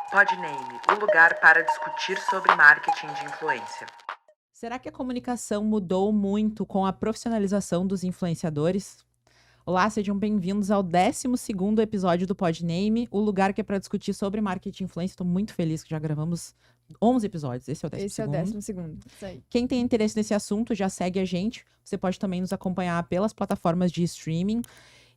Podname, o lugar para discutir sobre marketing de influência. Será que a comunicação mudou muito com a profissionalização dos influenciadores? Olá, sejam bem-vindos ao 12º episódio do Podname, o lugar que é para discutir sobre marketing de influência. Estou muito feliz que já gravamos 11 episódios. Esse é o 12º. Esse é o 12º. Isso aí. Quem tem interesse nesse assunto já segue a gente. Você pode também nos acompanhar pelas plataformas de streaming.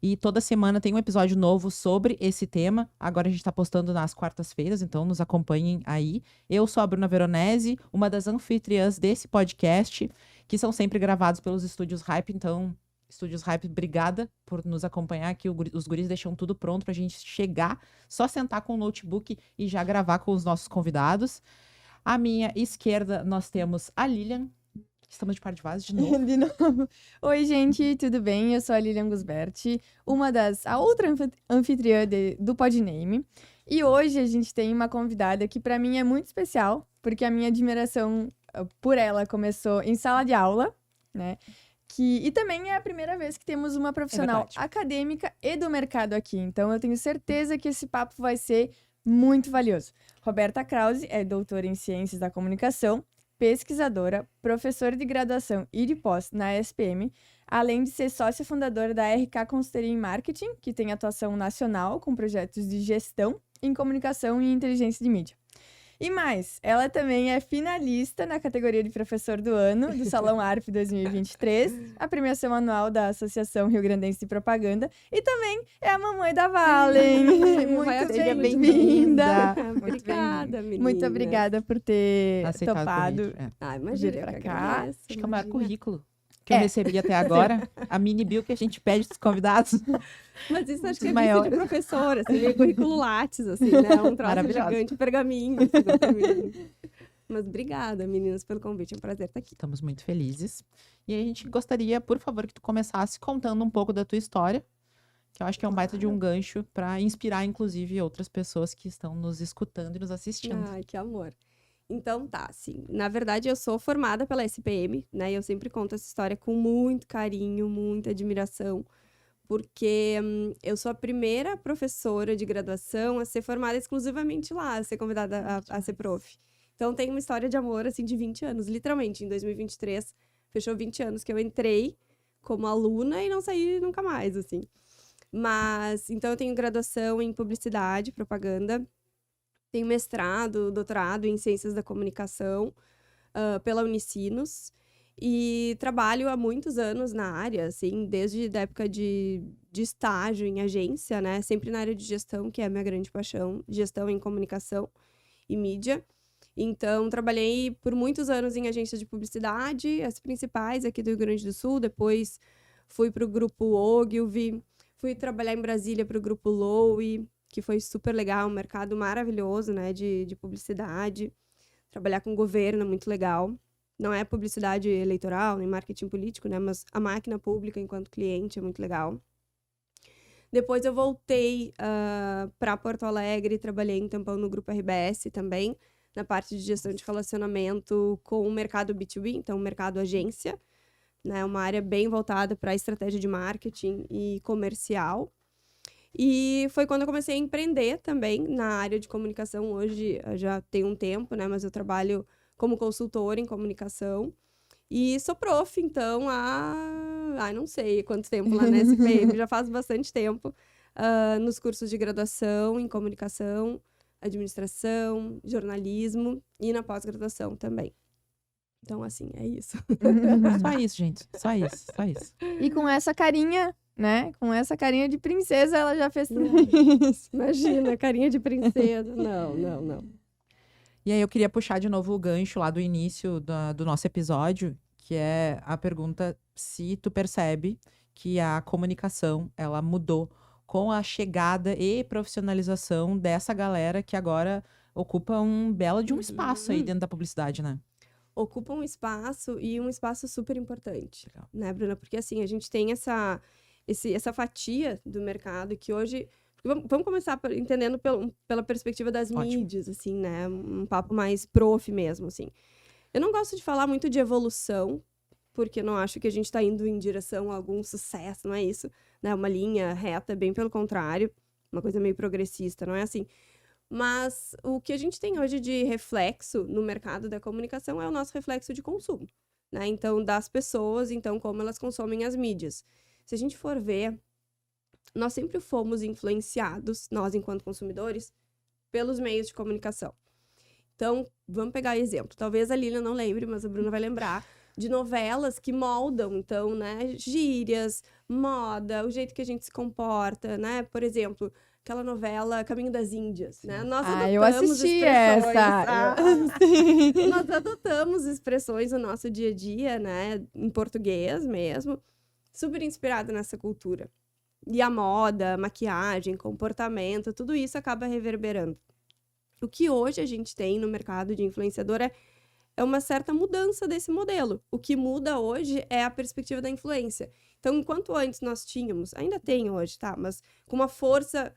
E toda semana tem um episódio novo sobre esse tema. Agora a gente tá postando nas quartas-feiras, então nos acompanhem aí. Eu sou a Bruna Veronese, uma das anfitriãs desse podcast, que são sempre gravados pelos Estúdios Hype. Então, Estúdios Hype, obrigada por nos acompanhar aqui. Os guris deixam tudo pronto pra gente chegar, só sentar com o notebook e já gravar com os nossos convidados. À minha esquerda, nós temos a Lilian. Estamos de par de vaso de novo. De novo. Oi, gente, tudo bem? Eu sou a Lilian Gusberti, a outra anfitriã do Podname. E hoje a gente tem uma convidada que pra mim é muito especial, porque a minha admiração por ela começou em sala de aula, né? E também é a primeira vez que temos uma profissional acadêmica e do mercado aqui. Então eu tenho certeza que esse papo vai ser muito valioso. Roberta Krause é doutora em Ciências da Comunicação, pesquisadora, professora de graduação e de pós na SPM, além de ser sócia fundadora da RK Consultoria em Marketing, que tem atuação nacional com projetos de gestão em comunicação e inteligência de mídia. E mais, ela também é finalista na categoria de professor do ano do Salão ARP 2023, a premiação anual da Associação Rio Grandense de Propaganda, e também é a mamãe da Valen. Muito bem-vinda. Obrigada, menina. Muito obrigada por ter Aceitado topado. Imagina, vir pra eu cá. agradeço, Acho que é o maior imagina. currículo que eu recebi até agora. A mini bio que a gente pede dos convidados. Mas isso acho que é Maior. visto de professora, assim, meio currículo Lattes, assim, né? Um troço Maravilhosa. gigante, pergaminho. Assim, mas obrigada, meninas, pelo convite. É um prazer estar aqui. Estamos muito felizes. E aí a gente gostaria, por favor, que tu começasse contando um pouco da tua história, que eu acho que é um baita de um gancho para inspirar, inclusive, outras pessoas que estão nos escutando e nos assistindo. Ai, que amor. Então tá, assim, na verdade eu sou formada pela SPM, né, e eu sempre conto essa história com muito carinho, muita admiração, porque eu sou a primeira professora de graduação a ser formada exclusivamente lá, a ser convidada a ser prof. Então tem uma história de amor, assim, de 20 anos, literalmente, em 2023, fechou 20 anos que eu entrei como aluna e não saí nunca mais, assim. Mas, então eu tenho graduação em publicidade, propaganda, tenho mestrado, doutorado em Ciências da Comunicação pela Unicinos e trabalho há muitos anos na área, assim, desde a época de estágio em agência, né? Sempre na área de gestão, que é a minha grande paixão, gestão em comunicação e mídia. Então, trabalhei por muitos anos em agências de publicidade, as principais aqui do Rio Grande do Sul, depois fui para o grupo Ogilvy, fui trabalhar em Brasília para o grupo Lowy, que foi super legal, um mercado maravilhoso, né, de publicidade. Trabalhar com governo é muito legal. Não é publicidade eleitoral, nem marketing político, né, mas a máquina pública enquanto cliente é muito legal. Depois eu voltei para Porto Alegre, trabalhei um tempão no grupo RBS também, na parte de gestão de relacionamento com o mercado B2B, então o mercado agência, né, uma área bem voltada para a estratégia de marketing e comercial. E foi quando eu comecei a empreender também na área de comunicação. Hoje já tem um tempo, né? Mas eu trabalho como consultora em comunicação. E sou prof, então, não sei quanto tempo lá na SPM, já faz bastante tempo, nos cursos de graduação em comunicação, administração, jornalismo e na pós-graduação também. Então, assim, é isso. Só isso, gente. Só isso, só isso. E com essa carinha, né? Com essa carinha de princesa, ela já fez tudo isso. Imagina, carinha de princesa. Não. E aí eu queria puxar de novo o gancho lá do início do nosso episódio, que é a pergunta se tu percebe que a comunicação, ela mudou com a chegada e profissionalização dessa galera que agora ocupa um belo de um espaço aí dentro da publicidade, né? Ocupa um espaço e um espaço super importante, Legal. né, Bruna? Porque, assim, a gente tem essa fatia do mercado que hoje... Vamos começar entendendo pela perspectiva das mídias, assim, né? Um papo mais prof mesmo, assim. Eu não gosto de falar muito de evolução, porque eu não acho que a gente está indo em direção a algum sucesso, não é isso, né? Uma linha reta, bem pelo contrário, uma coisa meio progressista, não é assim. Mas o que a gente tem hoje de reflexo no mercado da comunicação é o nosso reflexo de consumo, né? Então, das pessoas, então, como elas consomem as mídias. Se a gente for ver, nós sempre fomos influenciados, nós enquanto consumidores, pelos meios de comunicação. Então, vamos pegar exemplo. Talvez a Lilian não lembre, mas a Bruna vai lembrar de novelas que moldam, então, né, gírias, moda, o jeito que a gente se comporta, né? Por exemplo, aquela novela Caminho das Índias, né? Nós eu adotamos assisti expressões, essa. nós adotamos expressões no nosso dia a dia, né? Em português mesmo, super inspirado nessa cultura. E a moda, maquiagem, comportamento, tudo isso acaba reverberando. O que hoje a gente tem no mercado de influenciador é uma certa mudança desse modelo. O que muda hoje é a perspectiva da influência. Então, enquanto antes nós tínhamos, ainda tem hoje, tá? Mas com uma força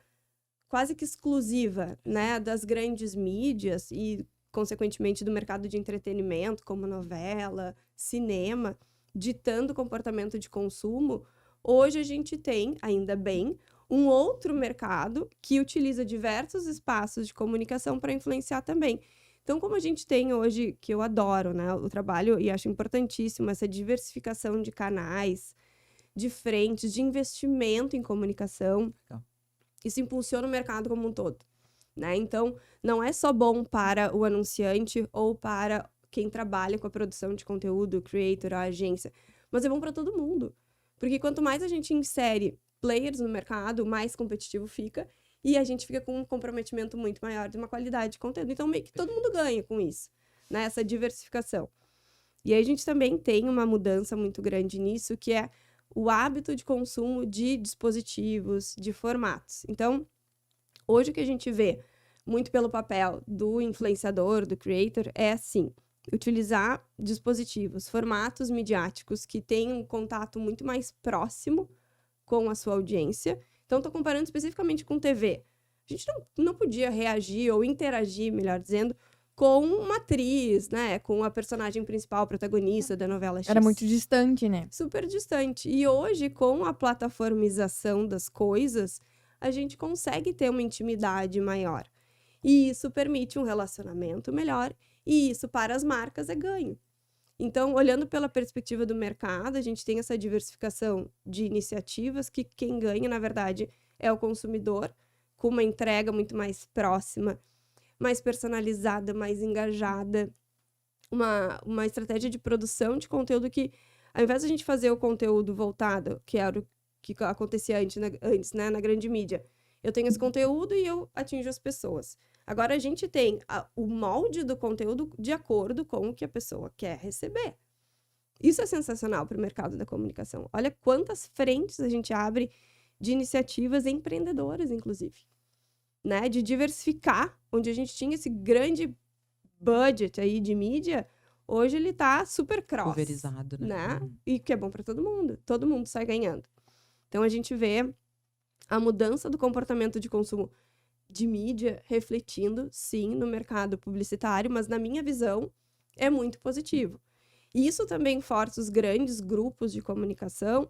quase que exclusiva, né, das grandes mídias e, consequentemente, do mercado de entretenimento, como novela, cinema, ditando o comportamento de consumo, hoje a gente tem, ainda bem, um outro mercado que utiliza diversos espaços de comunicação para influenciar também. Então, como a gente tem hoje, que eu adoro, né, o trabalho, e acho importantíssimo essa diversificação de canais, de frentes, de investimento em comunicação, isso impulsiona o mercado como um todo, né? Então, não é só bom para o anunciante ou para quem trabalha com a produção de conteúdo, o creator, a agência, mas é bom para todo mundo. Porque quanto mais a gente insere players no mercado, mais competitivo fica, e a gente fica com um comprometimento muito maior de uma qualidade de conteúdo. Então, meio que todo mundo ganha com isso, né? Essa diversificação. E aí a gente também tem uma mudança muito grande nisso, que é o hábito de consumo de dispositivos, de formatos. Então, hoje o que a gente vê, muito pelo papel do influenciador, do creator, é assim, utilizar dispositivos, formatos midiáticos que têm um contato muito mais próximo com a sua audiência. Então, estou comparando especificamente com TV. A gente não podia reagir ou interagir, melhor dizendo, com uma atriz, né? Com a personagem principal, protagonista da novela X. Era muito distante, né? Super distante. E hoje, com a plataformização das coisas, a gente consegue ter uma intimidade maior. E isso permite um relacionamento melhor. E isso, para as marcas, é ganho. Então, olhando pela perspectiva do mercado, a gente tem essa diversificação de iniciativas que quem ganha, na verdade, é o consumidor, com uma entrega muito mais próxima, mais personalizada, mais engajada, uma estratégia de produção de conteúdo que, ao invés de a gente fazer o conteúdo voltado, que era o que acontecia antes, né, na grande mídia, eu tenho esse conteúdo e eu atinjo as pessoas. Agora a gente tem o molde do conteúdo de acordo com o que a pessoa quer receber. Isso é sensacional para o mercado da comunicação. Olha quantas frentes a gente abre de iniciativas empreendedoras, inclusive, né? De diversificar, onde a gente tinha esse grande budget aí de mídia, hoje ele tá super cross. Pulverizado, né? E que é bom para todo mundo sai ganhando. Então a gente vê a mudança do comportamento de consumo de mídia refletindo, sim, no mercado publicitário, mas na minha visão é muito positivo. E isso também força os grandes grupos de comunicação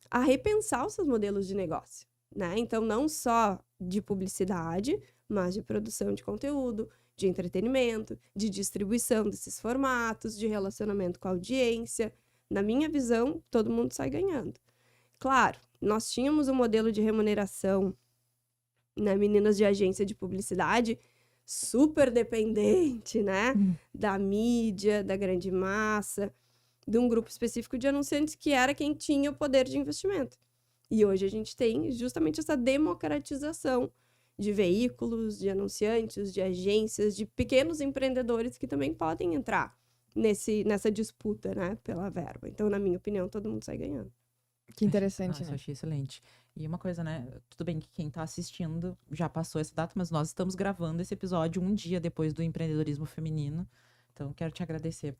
a repensar os seus modelos de negócio, né? Então, não só de publicidade, mas de produção de conteúdo, de entretenimento, de distribuição desses formatos, de relacionamento com a audiência. Na minha visão, todo mundo sai ganhando. Claro, nós tínhamos um modelo de remuneração, né, meninas de agência de publicidade, super dependente, né, da mídia, da grande massa, de um grupo específico de anunciantes que era quem tinha o poder de investimento. E hoje a gente tem justamente essa democratização de veículos, de anunciantes, de agências, de pequenos empreendedores que também podem entrar nessa disputa, né, pela verba. Então, na minha opinião, todo mundo sai ganhando. Que interessante, Nossa, né? eu achei excelente. E uma coisa, né? Tudo bem que quem tá assistindo já passou essa data, mas nós estamos gravando esse episódio um dia depois do empreendedorismo feminino. Então, quero te agradecer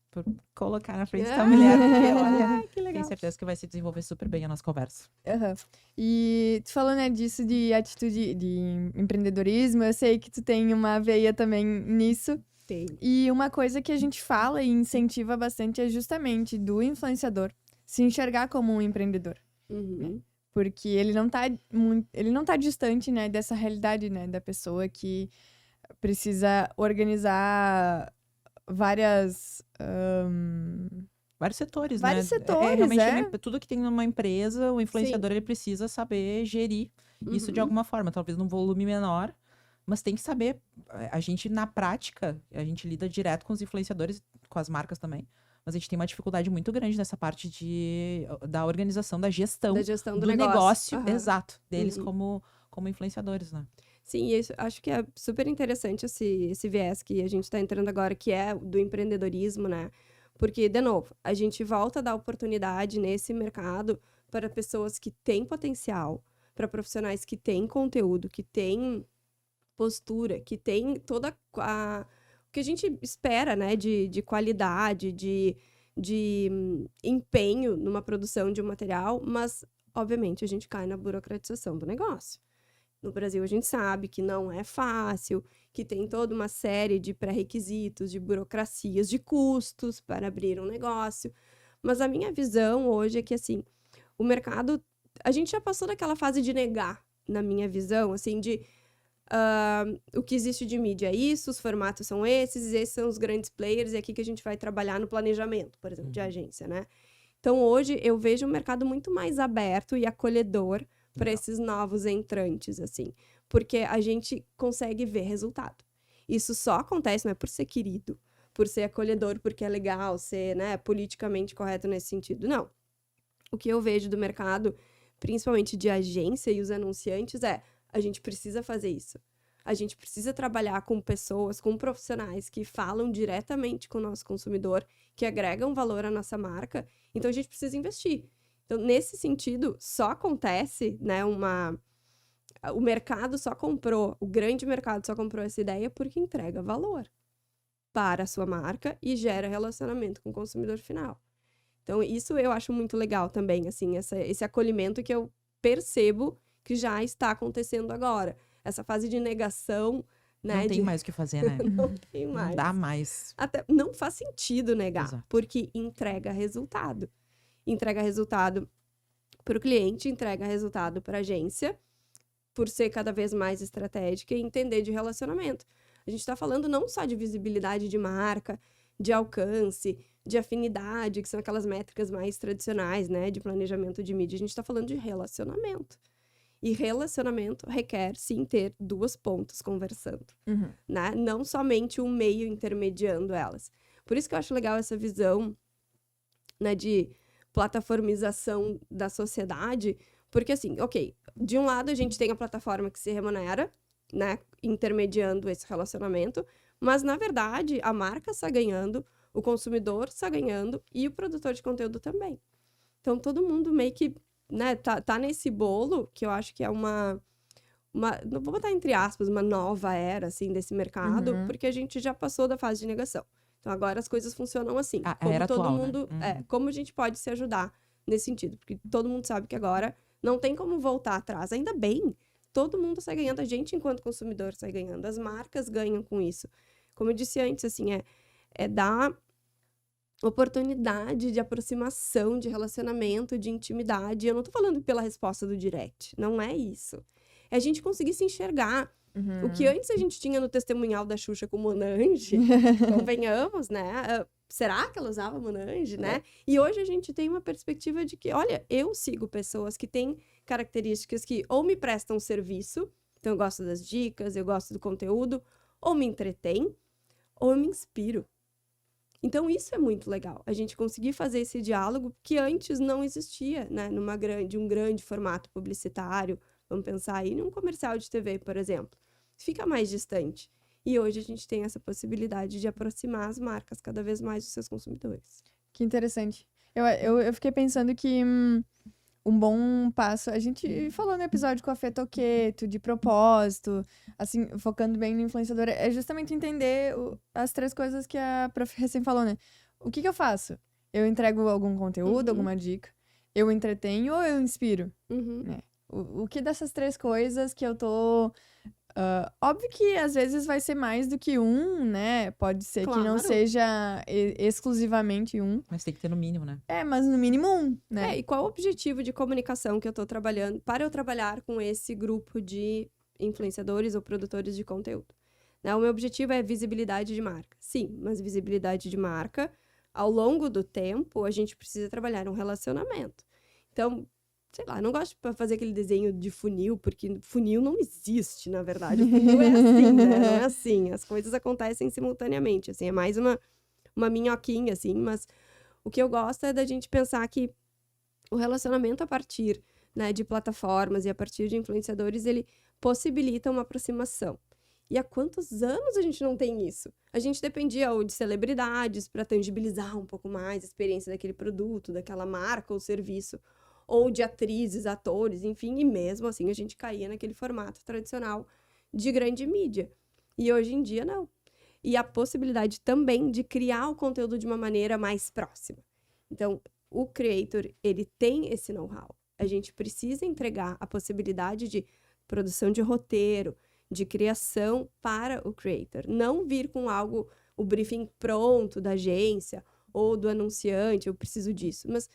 por colocar na frente da mulher, porque, olha, que legal. tenho certeza que vai se desenvolver super bem a nossa conversa. Uhum. E tu falou, né, disso de atitude de empreendedorismo, eu sei que tu tem uma veia também nisso. Tem. E uma coisa que a gente fala e incentiva bastante é justamente do influenciador se enxergar como um empreendedor. Uhum. Porque ele não tá distante, né, dessa realidade, né, da pessoa que precisa organizar várias... Vários setores, Vários né? setores, realmente é. tudo que tem numa empresa, o influenciador ele precisa saber gerir isso de alguma forma, talvez num volume menor, mas tem que saber. A gente, na prática, a gente lida direto com os influenciadores, com as marcas também, mas a gente tem uma dificuldade muito grande nessa parte da organização, da gestão, Da gestão do negócio, Aham. exato, deles como influenciadores, né? Sim, e isso, acho que é super interessante esse viés que a gente está entrando agora, que é do empreendedorismo, né? Porque, de novo, a gente volta a dar oportunidade nesse mercado para pessoas que têm potencial, para profissionais que têm conteúdo, que têm postura, que têm toda o que a gente espera, né? De qualidade, de empenho numa produção de um material, mas, obviamente, a gente cai na burocratização do negócio. No Brasil, a gente sabe que não é fácil, que tem toda uma série de pré-requisitos, de burocracias, de custos para abrir um negócio. Mas a minha visão hoje é que, assim, o mercado... A gente já passou daquela fase de negar, na minha visão, assim, de... o que existe de mídia é isso, os formatos são esses são os grandes players, e é aqui que a gente vai trabalhar no planejamento, por exemplo, de agência, né? Então, hoje, eu vejo um mercado muito mais aberto e acolhedor para esses novos entrantes, assim. Porque a gente consegue ver resultado. Isso só acontece, não é por ser querido, por ser acolhedor, porque é legal, ser, né, politicamente correto nesse sentido. Não. O que eu vejo do mercado, principalmente de agência e os anunciantes, a gente precisa fazer isso. A gente precisa trabalhar com pessoas, com profissionais que falam diretamente com o nosso consumidor, que agregam valor à nossa marca. Então, a gente precisa investir. Então, nesse sentido, só acontece, né, o mercado só comprou, o grande mercado só comprou essa ideia porque entrega valor para a sua marca e gera relacionamento com o consumidor final. Então, isso eu acho muito legal também, assim, esse acolhimento que eu percebo que já está acontecendo agora. Essa fase de negação, né? Não tem mais o que fazer, né? Não tem mais. Não dá mais. Até não faz sentido negar, Exato. porque entrega resultado. Entrega resultado para o cliente, entrega resultado para a agência, por ser cada vez mais estratégica e entender de relacionamento. A gente está falando não só de visibilidade de marca, de alcance, de afinidade, que são aquelas métricas mais tradicionais, né, de planejamento de mídia. A gente está falando de relacionamento. E relacionamento requer, sim, ter duas pontas conversando, né? Não somente um meio intermediando elas. Por isso que eu acho legal essa visão, né, de plataformização da sociedade, porque assim, ok, de um lado a gente tem a plataforma que se remunera, né, intermediando esse relacionamento, mas na verdade a marca está ganhando, o consumidor está ganhando e o produtor de conteúdo também. Então todo mundo meio que, né, tá nesse bolo, que eu acho que é uma não vou botar entre aspas, uma nova era, assim, desse mercado, porque a gente já passou da fase de negação. Então, agora as coisas funcionam assim. Como era todo atual, mundo... né? como a gente pode se ajudar nesse sentido. Porque todo mundo sabe que agora não tem como voltar atrás. Ainda bem, todo mundo sai ganhando. A gente, enquanto consumidor, sai ganhando. As marcas ganham com isso. Como eu disse antes, assim, é dar oportunidade de aproximação, de relacionamento, de intimidade. Eu não tô falando pela resposta do direct. Não é isso. É a gente conseguir se enxergar. O que antes a gente tinha no testemunhal da Xuxa com Monange, convenhamos, né? Será que ela usava Monange, né? E hoje a gente tem uma perspectiva de que, olha, eu sigo pessoas que têm características que ou me prestam serviço, então eu gosto das dicas, eu gosto do conteúdo, ou me entretém, ou eu me inspiro. Então isso é muito legal, a gente conseguir fazer esse diálogo que antes não existia, né? Um grande formato publicitário, vamos pensar aí num comercial de TV, por exemplo. Fica mais distante. E hoje a gente tem essa possibilidade de aproximar as marcas cada vez mais dos seus consumidores. Que interessante. Eu fiquei pensando que um bom passo... A gente falou no episódio com a Fê Toqueto, de propósito, assim, focando bem no influenciador, é justamente entender as três coisas que a Prof. recém falou, né? O que eu faço? Eu entrego algum conteúdo, alguma dica? Eu entretenho ou eu inspiro? Né? O que dessas três coisas que eu tô Óbvio que às vezes vai ser mais do que um, né? Pode ser que não Claro. seja exclusivamente um. Mas tem que ter no mínimo, né? Mas no mínimo um, né? E qual o objetivo de comunicação que eu tô trabalhando para eu trabalhar com esse grupo de influenciadores ou produtores de conteúdo? Né? O meu objetivo é visibilidade de marca. Sim, mas visibilidade de marca, ao longo do tempo, a gente precisa trabalhar um relacionamento. Então, sei lá, não gosto de fazer aquele desenho de funil, porque funil não existe, na verdade. O funil é assim, né? Não é assim. As coisas acontecem simultaneamente, assim. É mais uma minhoquinha, assim. Mas o que eu gosto é da gente pensar que o relacionamento a partir, né, de plataformas e a partir de influenciadores, ele possibilita uma aproximação. E há quantos anos a gente não tem isso? A gente dependia ou de celebridades para tangibilizar um pouco mais a experiência daquele produto, daquela marca ou serviço, ou de atrizes, atores, enfim, e mesmo assim a gente caía naquele formato tradicional de grande mídia. E hoje em dia, não. E a possibilidade também de criar o conteúdo de uma maneira mais próxima. Então, o creator, ele tem esse know-how. A gente precisa entregar a possibilidade de produção de roteiro, de criação para o creator. Não vir com algo, o briefing pronto da agência ou do anunciante, eu preciso disso. Mas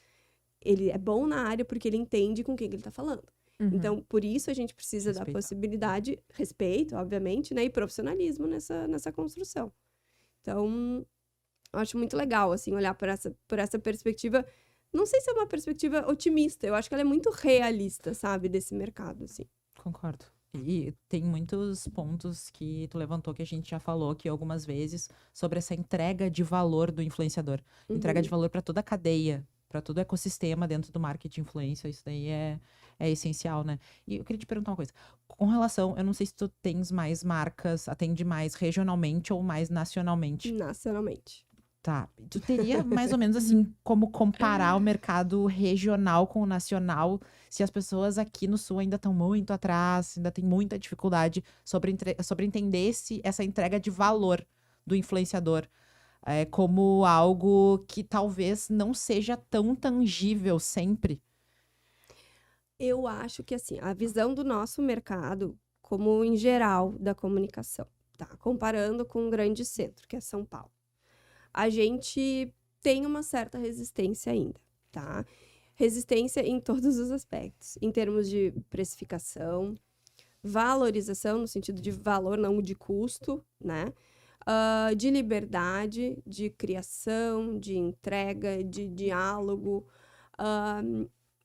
ele é bom na área porque ele entende com quem ele está falando. Uhum. Então, por isso a gente precisa da possibilidade, respeito, obviamente, né, e profissionalismo nessa construção. Então, eu acho muito legal, assim, olhar por essa perspectiva. Não sei se é uma perspectiva otimista, eu acho que ela é muito realista, sabe, desse mercado, assim. Concordo. E tem muitos pontos que tu levantou que a gente já falou aqui algumas vezes sobre essa entrega de valor do influenciador. Entrega de valor para toda a cadeia, para todo o ecossistema dentro do marketing influencer. Isso daí é essencial, né? E eu queria te perguntar uma coisa. Com relação, eu não sei se tu tens mais marcas, atende mais regionalmente ou mais nacionalmente. Nacionalmente. Tá. Tu teria mais ou menos assim como comparar o mercado regional com o nacional, se as pessoas aqui no sul ainda estão muito atrás, ainda tem muita dificuldade sobre entender essa entrega de valor do influenciador como algo que talvez não seja tão tangível sempre. Eu acho que, assim, a visão do nosso mercado, como em geral da comunicação, tá? Comparando com um grande centro, que é São Paulo. A gente tem uma certa resistência ainda, tá? Resistência em todos os aspectos, em termos de precificação, valorização, no sentido de valor, não de custo, né? De liberdade, de criação, de entrega, de diálogo.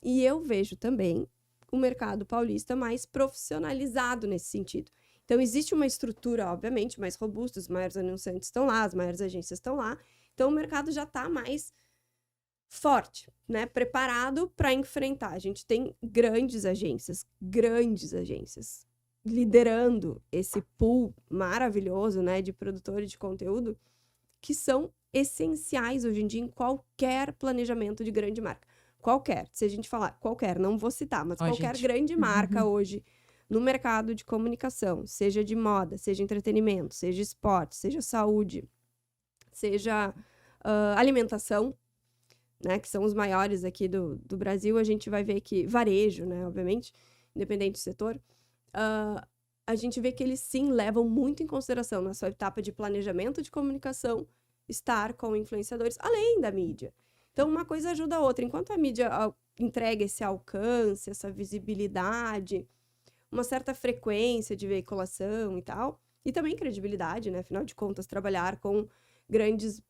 E eu vejo também o mercado paulista mais profissionalizado nesse sentido. Então, existe uma estrutura, obviamente, mais robusta, os maiores anunciantes estão lá, as maiores agências estão lá. Então, o mercado já está mais forte, né? Preparado para enfrentar. A gente tem grandes agências, liderando esse pool maravilhoso, né, de produtores de conteúdo, que são essenciais hoje em dia em qualquer planejamento de grande marca. Qualquer, se a gente falar qualquer, não vou citar, mas qualquer grande marca hoje no mercado de comunicação, seja de moda, seja entretenimento, seja esporte, seja saúde, seja alimentação, né, que são os maiores aqui do Brasil, a gente vai ver que varejo, né, obviamente, independente do setor, a gente vê que eles sim levam muito em consideração na sua etapa de planejamento de comunicação estar com influenciadores, além da mídia. Então, uma coisa ajuda a outra. Enquanto a mídia entrega esse alcance, essa visibilidade, uma certa frequência de veiculação e tal, e também credibilidade, né? Afinal de contas, trabalhar com grandes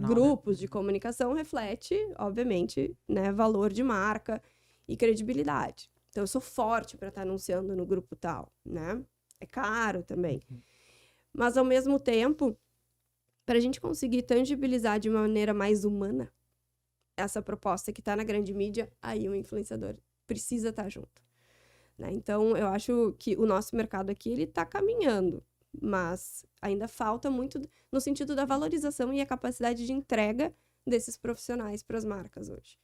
grupos de comunicação reflete, obviamente, né, valor de marca e credibilidade. Então, eu sou forte para estar anunciando no grupo tal, né? É caro também. Mas, ao mesmo tempo, para a gente conseguir tangibilizar de uma maneira mais humana essa proposta que está na grande mídia, aí o influenciador precisa estar junto, né? Então, eu acho que o nosso mercado aqui, ele está caminhando, mas ainda falta muito no sentido da valorização e a capacidade de entrega desses profissionais para as marcas hoje.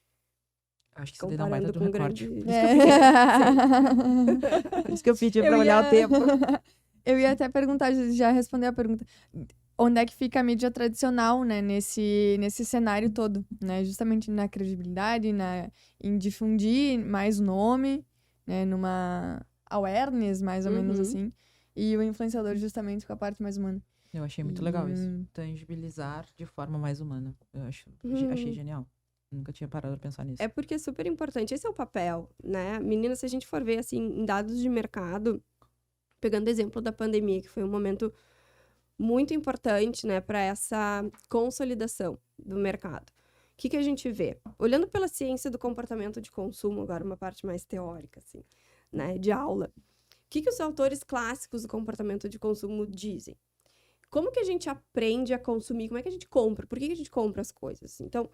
Acho que isso dá um baita do com recorde. grande... Por isso que eu pedi para olhar o tempo. Eu ia até perguntar, já responder a pergunta. Onde é que fica a mídia tradicional, né, nesse cenário todo, né? Justamente na credibilidade, em difundir mais o nome, né, numa awareness, mais ou menos assim. E o influenciador justamente com a parte mais humana. Eu achei muito legal isso. Tangibilizar de forma mais humana. Eu achei genial. Nunca tinha parado pra pensar nisso. É porque é super importante. Esse é o papel, né? Menina, se a gente for ver, assim, em dados de mercado, pegando exemplo da pandemia, que foi um momento muito importante, né, para essa consolidação do mercado. O que a gente vê? Olhando pela ciência do comportamento de consumo, agora uma parte mais teórica, assim, né, de aula. O que os autores clássicos do comportamento de consumo dizem? Como que a gente aprende a consumir? Como é que a gente compra? Por que a gente compra as coisas? Então,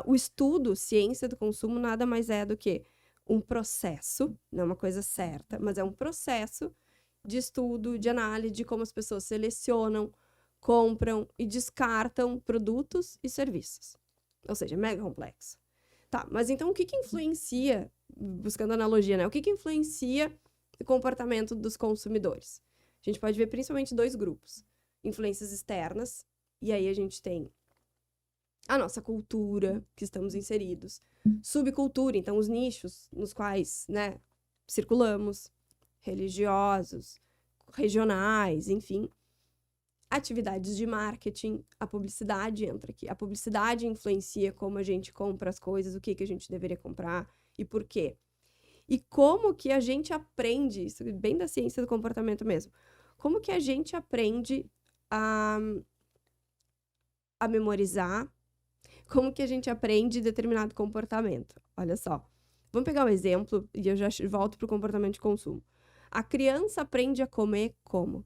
o estudo, ciência do consumo, nada mais é do que um processo, não é uma coisa certa, mas é um processo de estudo, de análise de como as pessoas selecionam, compram e descartam produtos e serviços. Ou seja, é mega complexo. Tá, mas então o que influencia, buscando analogia, né? O que influencia o comportamento dos consumidores? A gente pode ver principalmente 2 grupos. Influências externas, e aí a gente tem a nossa cultura, que estamos inseridos. Subcultura, então os nichos nos quais, né, circulamos. Religiosos, regionais, enfim. Atividades de marketing, a publicidade entra aqui. A publicidade influencia como a gente compra as coisas, o que a gente deveria comprar e por quê. E como que a gente aprende, isso é bem da ciência do comportamento mesmo, como que a gente aprende a memorizar, como que a gente aprende determinado comportamento. Olha só, vamos pegar um exemplo e eu já volto para o comportamento de consumo. A criança aprende a comer como?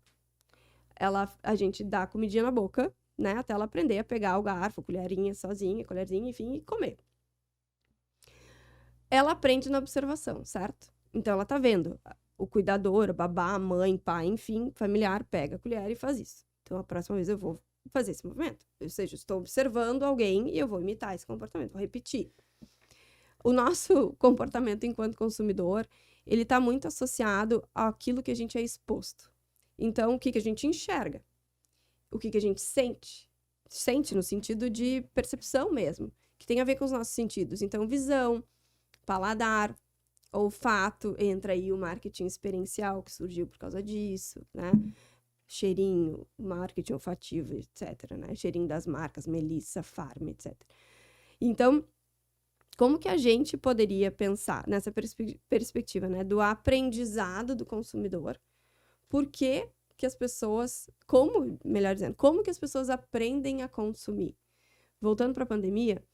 A gente dá a comidinha na boca, né? Até ela aprender a pegar o garfo, a colherinha sozinha, enfim, e comer. Ela aprende na observação, certo? Então, ela tá vendo o cuidador, a babá, a mãe, pai, enfim, familiar, pega a colher e faz isso. Então, a próxima vez eu vou fazer esse movimento. Ou seja, estou observando alguém e eu vou imitar esse comportamento, vou repetir. O nosso comportamento enquanto consumidor, ele está muito associado àquilo que a gente é exposto. Então, o que a gente enxerga? O que a gente sente? Sente no sentido de percepção mesmo, que tem a ver com os nossos sentidos. Então, visão, paladar, olfato, entra aí o marketing experiencial que surgiu por causa disso, né? Cheirinho, marketing olfativo, etc, né? Cheirinho das marcas, Melissa, Farm, etc. Então, como que a gente poderia pensar nessa perspectiva, né, do aprendizado do consumidor? Por que as pessoas, melhor dizendo, como que as pessoas aprendem a consumir? Voltando para a pandemia,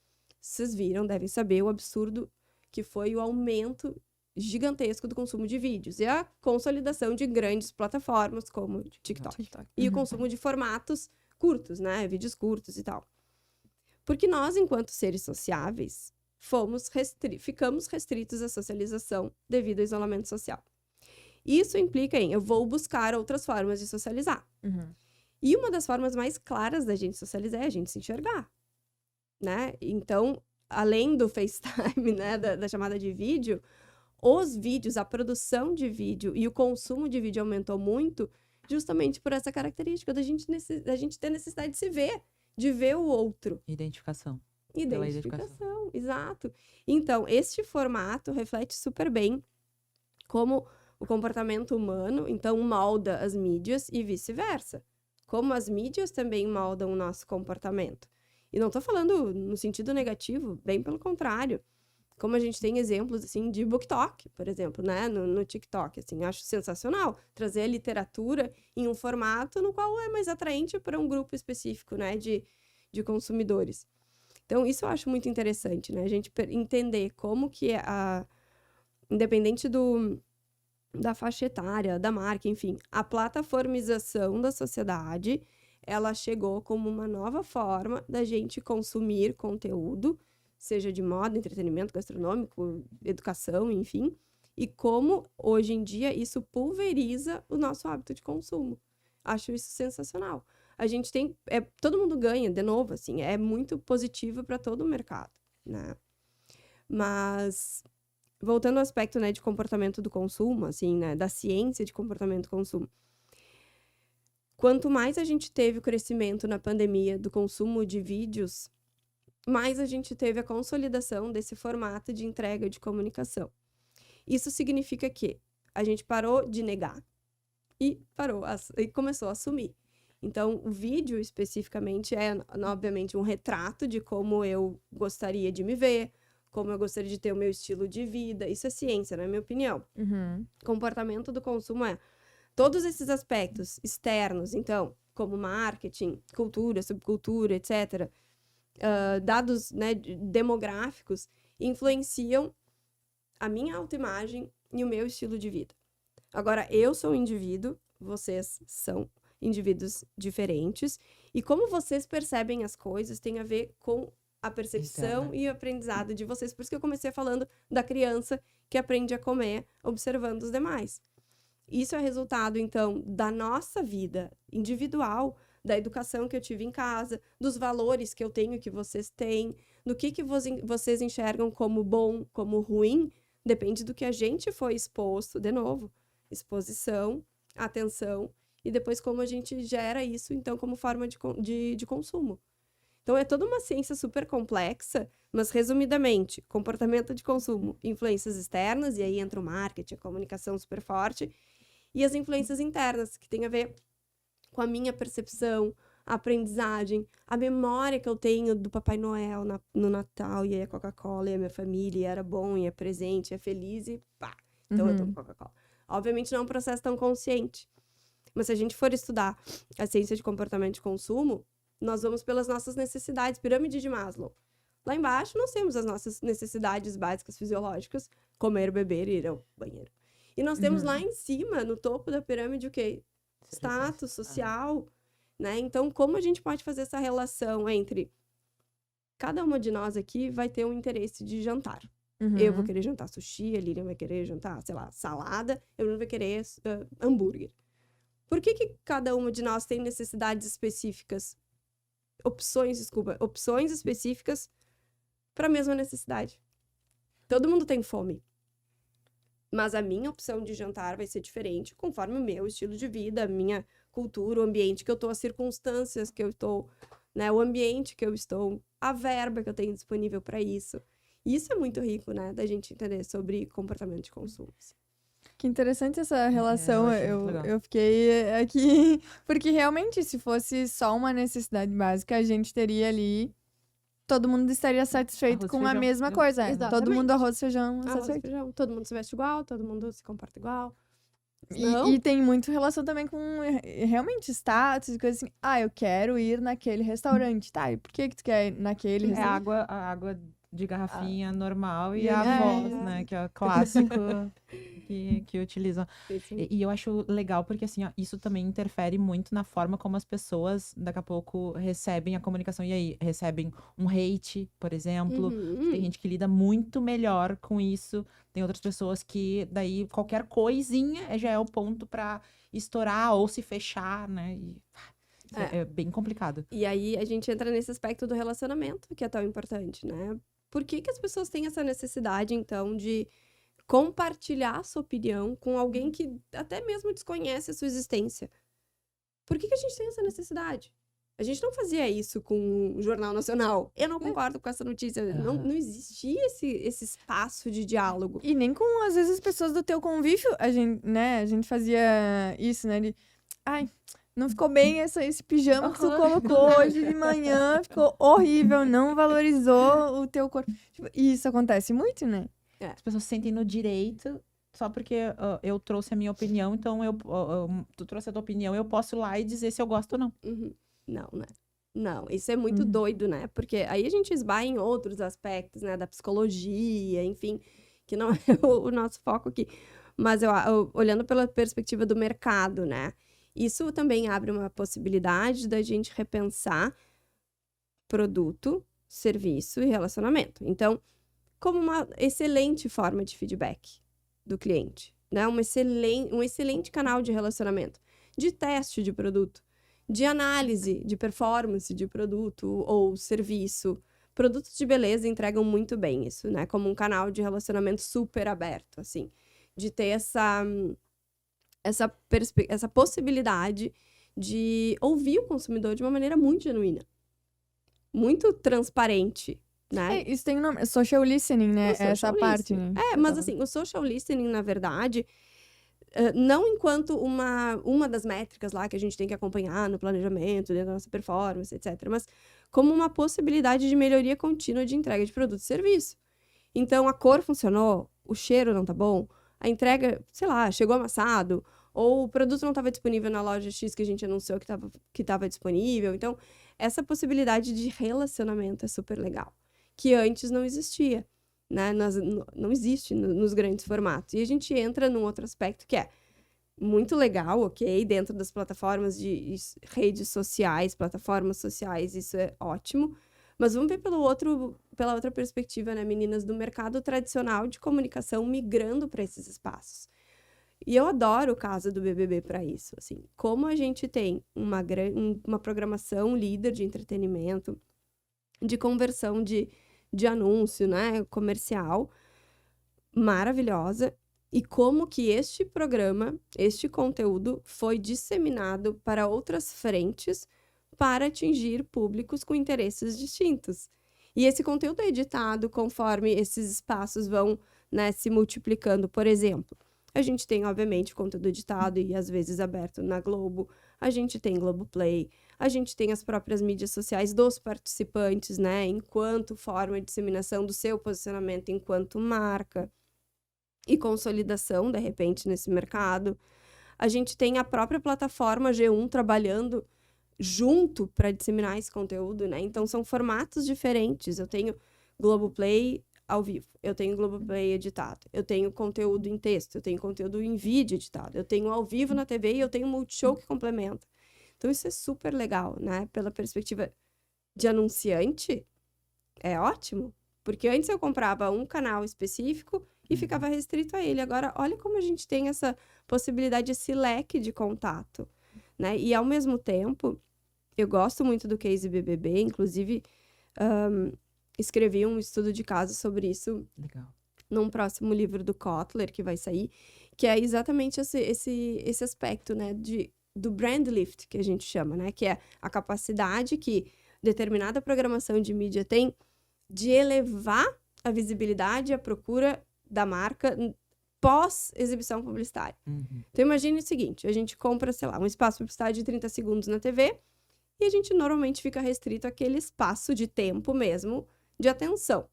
vocês viram, devem saber o absurdo que foi o aumento gigantesco do consumo de vídeos e a consolidação de grandes plataformas como o TikTok. E o consumo de formatos curtos, né, vídeos curtos e tal. Porque nós, enquanto seres sociáveis, ficamos restritos à socialização devido ao isolamento social. Isso implica em eu vou buscar outras formas de socializar. E uma das formas mais claras da gente socializar é a gente se enxergar, né? Então, além do FaceTime, né, da chamada de vídeo, os vídeos, a produção de vídeo e o consumo de vídeo aumentou muito justamente por essa característica da gente ter necessidade de se ver, de ver o outro. Identificação, exato. Então, este formato reflete super bem como o comportamento humano, então, molda as mídias e vice-versa. Como as mídias também moldam o nosso comportamento. E não tô falando no sentido negativo, bem pelo contrário. Como a gente tem exemplos, assim, de BookTok, por exemplo, né, no TikTok, assim, acho sensacional trazer a literatura em um formato no qual é mais atraente para um grupo específico, né, de consumidores. Então, isso eu acho muito interessante, né, a gente entender como que independente da faixa etária, da marca, enfim, a plataformização da sociedade, ela chegou como uma nova forma da gente consumir conteúdo, seja de moda, entretenimento, gastronômico, educação, enfim, e como, hoje em dia, isso pulveriza o nosso hábito de consumo. Acho isso sensacional. A gente tem... todo mundo ganha, de novo, assim, é muito positivo para todo o mercado, né? Mas, voltando ao aspecto, né, de comportamento do consumo, assim, né, da ciência de comportamento do consumo, quanto mais a gente teve o crescimento na pandemia do consumo de vídeos, mais a gente teve a consolidação desse formato de entrega de comunicação. Isso significa que a gente parou de negar e parou, e começou a sumir. Então, o vídeo especificamente é, obviamente, um retrato de como eu gostaria de me ver, como eu gostaria de ter o meu estilo de vida. Isso é ciência, na minha opinião. Uhum. Comportamento do consumo é todos esses aspectos externos, então, como marketing, cultura, subcultura, etc., dados, né, demográficos, influenciam a minha autoimagem e o meu estilo de vida. Agora, eu sou um indivíduo, vocês são indivíduos diferentes, e como vocês percebem as coisas tem a ver com a percepção Exato. e o aprendizado de vocês. Por isso que eu comecei falando da criança que aprende a comer observando os demais. Isso é resultado, então, da nossa vida individual, da educação que eu tive em casa, dos valores que eu tenho que vocês têm, do que vocês enxergam como bom, como ruim, depende do que a gente foi exposto, de novo, exposição, atenção, e depois como a gente gera isso, então, como forma de consumo. Então, é toda uma ciência super complexa, mas, resumidamente, comportamento de consumo, influências externas, e aí entra o marketing, a comunicação super forte, e as influências internas, que tem a ver com a minha percepção, a aprendizagem, a memória que eu tenho do Papai Noel no Natal, e aí a Coca-Cola, e a minha família, e era bom, e é presente, é feliz, e pá, então eu tomo Coca-Cola. Obviamente não é um processo tão consciente, mas se a gente for estudar a ciência de comportamento de consumo, nós vamos pelas nossas necessidades, pirâmide de Maslow. Lá embaixo nós temos as nossas necessidades básicas fisiológicas, comer, beber e ir ao banheiro. E nós temos lá em cima, no topo da pirâmide, o quê? Status social, né? Então, como a gente pode fazer essa relação entre cada uma de nós aqui vai ter um interesse de jantar. Eu vou querer jantar sushi, a Lilian vai querer jantar, sei lá, salada, eu não vou querer hambúrguer. Por que cada uma de nós tem necessidades específicas? Opções específicas para a mesma necessidade. Todo mundo tem fome. Mas a minha opção de jantar vai ser diferente conforme o meu estilo de vida, a minha cultura, o ambiente que eu tô, as circunstâncias que eu estou, né, o ambiente que eu estou, a verba que eu tenho disponível para isso. E isso é muito rico, né, da gente entender sobre comportamento de consumo. Que interessante essa relação. eu achei muito legal. Eu fiquei aqui. Porque realmente, se fosse só uma necessidade básica, a gente teria ali. Todo mundo estaria satisfeito Arroz, com a feijão. mesma coisa. Todo Exatamente. mundo arroz, feijão, Arroz, satisfeito. feijão, todo mundo se veste igual, todo mundo se comporta igual. E tem muito relação também com realmente status e coisas assim. Ah, eu quero ir naquele restaurante. Tá, e por que tu quer ir naquele É restaurante? a água de garrafinha normal e E a é. voz, né? Que é o clássico que utilizam. Isso. E eu acho legal porque, assim, ó, isso também interfere muito na forma como as pessoas, daqui a pouco, recebem a comunicação. E aí, recebem um hate, por exemplo. Tem gente que lida muito melhor com isso. Tem outras pessoas que, daí, qualquer coisinha já é o ponto pra estourar ou se fechar, né? E é bem complicado. E aí a gente entra nesse aspecto do relacionamento, que é tão importante, né? Por que as pessoas têm essa necessidade, então, de compartilhar a sua opinião com alguém que até mesmo desconhece a sua existência? Por que a gente tem essa necessidade? A gente não fazia isso com o Jornal Nacional. Eu não concordo com essa notícia. Não existia esse espaço de diálogo. E nem com, às vezes, as pessoas do teu convívio, a gente fazia isso, né? Ai, não ficou bem esse pijama que tu colocou hoje de manhã, ficou horrível, não valorizou o teu corpo. Tipo, e isso acontece muito, né? As pessoas se sentem no direito só porque eu trouxe a minha opinião, então tu trouxe a tua opinião, eu posso ir lá e dizer se eu gosto ou não. Não, né? Não, isso é muito doido, né? Porque aí a gente esbarra em outros aspectos, né? Da psicologia, enfim, que não é o nosso foco aqui. Mas olhando pela perspectiva do mercado, né? Isso também abre uma possibilidade da gente repensar produto, serviço e relacionamento. Então, como uma excelente forma de feedback do cliente, né? Um excelente canal de relacionamento, de teste de produto, de análise de performance de produto ou serviço. Produtos de beleza entregam muito bem isso, né? Como um canal de relacionamento super aberto, assim. De ter essa possibilidade de ouvir o consumidor de uma maneira muito genuína. Muito transparente, né? Isso tem um nome, social listening, né? O social Essa parte, listening. né? Mas assim, o social listening, na verdade, não enquanto uma das métricas lá que a gente tem que acompanhar no planejamento, dentro da nossa performance, etc., mas como uma possibilidade de melhoria contínua de entrega de produto e serviço. Então, a cor funcionou, o cheiro não tá bom, a entrega, sei lá, chegou amassado, ou o produto não estava disponível na loja X que a gente anunciou que estava disponível. Então, essa possibilidade de relacionamento é super legal, que antes não existia, né? Não existe nos grandes formatos. E a gente entra num outro aspecto que é muito legal, ok? Dentro das plataformas de redes sociais, plataformas sociais, isso é ótimo. Mas vamos ver pela outra perspectiva, né, meninas, do mercado tradicional de comunicação migrando para esses espaços. E eu adoro o caso do BBB para isso, assim. Como a gente tem uma programação líder de entretenimento, de conversão de anúncio, né, comercial, maravilhosa, e como que este programa, este conteúdo foi disseminado para outras frentes para atingir públicos com interesses distintos. E esse conteúdo é editado conforme esses espaços vão, né, se multiplicando. Por exemplo, a gente tem, obviamente, conteúdo editado e, às vezes, aberto na Globo. A gente tem Globoplay. A gente tem as próprias mídias sociais dos participantes, né? Enquanto forma de disseminação do seu posicionamento enquanto marca. E consolidação, de repente, nesse mercado. A gente tem a própria plataforma G1 trabalhando junto para disseminar esse conteúdo, né? Então, são formatos diferentes. Eu tenho Globoplay ao vivo, eu tenho Globoplay editado, eu tenho conteúdo em texto, eu tenho conteúdo em vídeo editado, eu tenho ao vivo na TV e eu tenho Multishow que complementa. Então isso é super legal, né? Pela perspectiva de anunciante, é ótimo, porque antes eu comprava um canal específico e ficava restrito a ele. Agora, olha como a gente tem essa possibilidade, esse leque de contato, né? E ao mesmo tempo, eu gosto muito do case BBB, inclusive escrevi um estudo de caso sobre isso. Legal. Num próximo livro do Kotler, que vai sair, que é exatamente esse aspecto, né, do brand lift, que a gente chama, né, que é a capacidade que determinada programação de mídia tem de elevar a visibilidade e a procura da marca pós-exibição publicitária. Então, imagine o seguinte, a gente compra, sei lá, um espaço publicitário de 30 segundos na TV e a gente normalmente fica restrito àquele espaço de tempo mesmo, de atenção.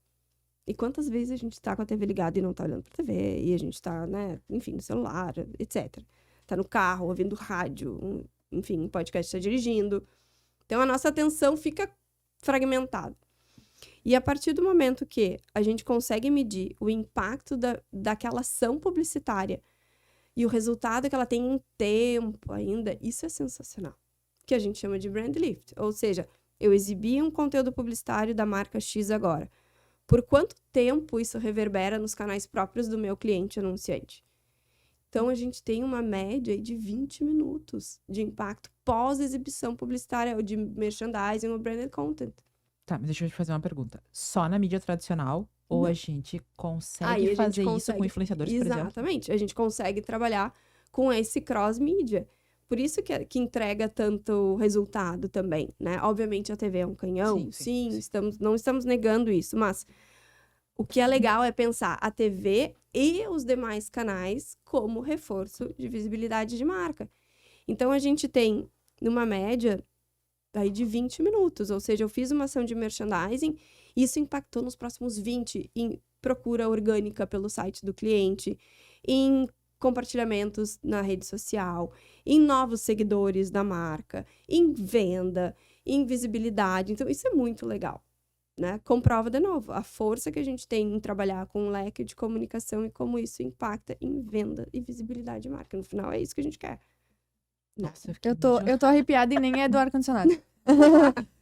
E quantas vezes a gente tá com a TV ligada e não tá olhando pra TV, e a gente tá, né, enfim, no celular, etc. Tá no carro, ouvindo rádio, enfim, um podcast tá dirigindo. Então, a nossa atenção fica fragmentada. E a partir do momento que a gente consegue medir o impacto daquela ação publicitária e o resultado que ela tem em tempo ainda, isso é sensacional. Que a gente chama de brand lift. Ou seja, eu exibi um conteúdo publicitário da marca X agora. Por quanto tempo isso reverbera nos canais próprios do meu cliente anunciante? Então, a gente tem uma média de 20 minutos de impacto pós-exibição publicitária ou de merchandising ou branded content. Tá, mas deixa eu te fazer uma pergunta. Só na mídia tradicional ou a gente consegue Aí a gente fazer isso consegue- com influenciadores, por exemplo? Exatamente. A gente consegue trabalhar com esse cross-mídia. Por isso que entrega tanto resultado também, né? Obviamente, a TV é um canhão. Sim. Não estamos negando isso. Mas o que é legal é pensar a TV e os demais canais como reforço de visibilidade de marca. Então, a gente tem, numa média, aí de 20 minutos. Ou seja, eu fiz uma ação de merchandising, isso impactou nos próximos 20 em procura orgânica pelo site do cliente, em compartilhamentos na rede social, em novos seguidores da marca, em venda, em visibilidade. Então, isso é muito legal, né? Comprova, de novo, a força que a gente tem em trabalhar com um leque de comunicação e como isso impacta em venda e visibilidade de marca. No final, é isso que a gente quer. Nossa, Eu tô arrepiada e nem é do ar-condicionado.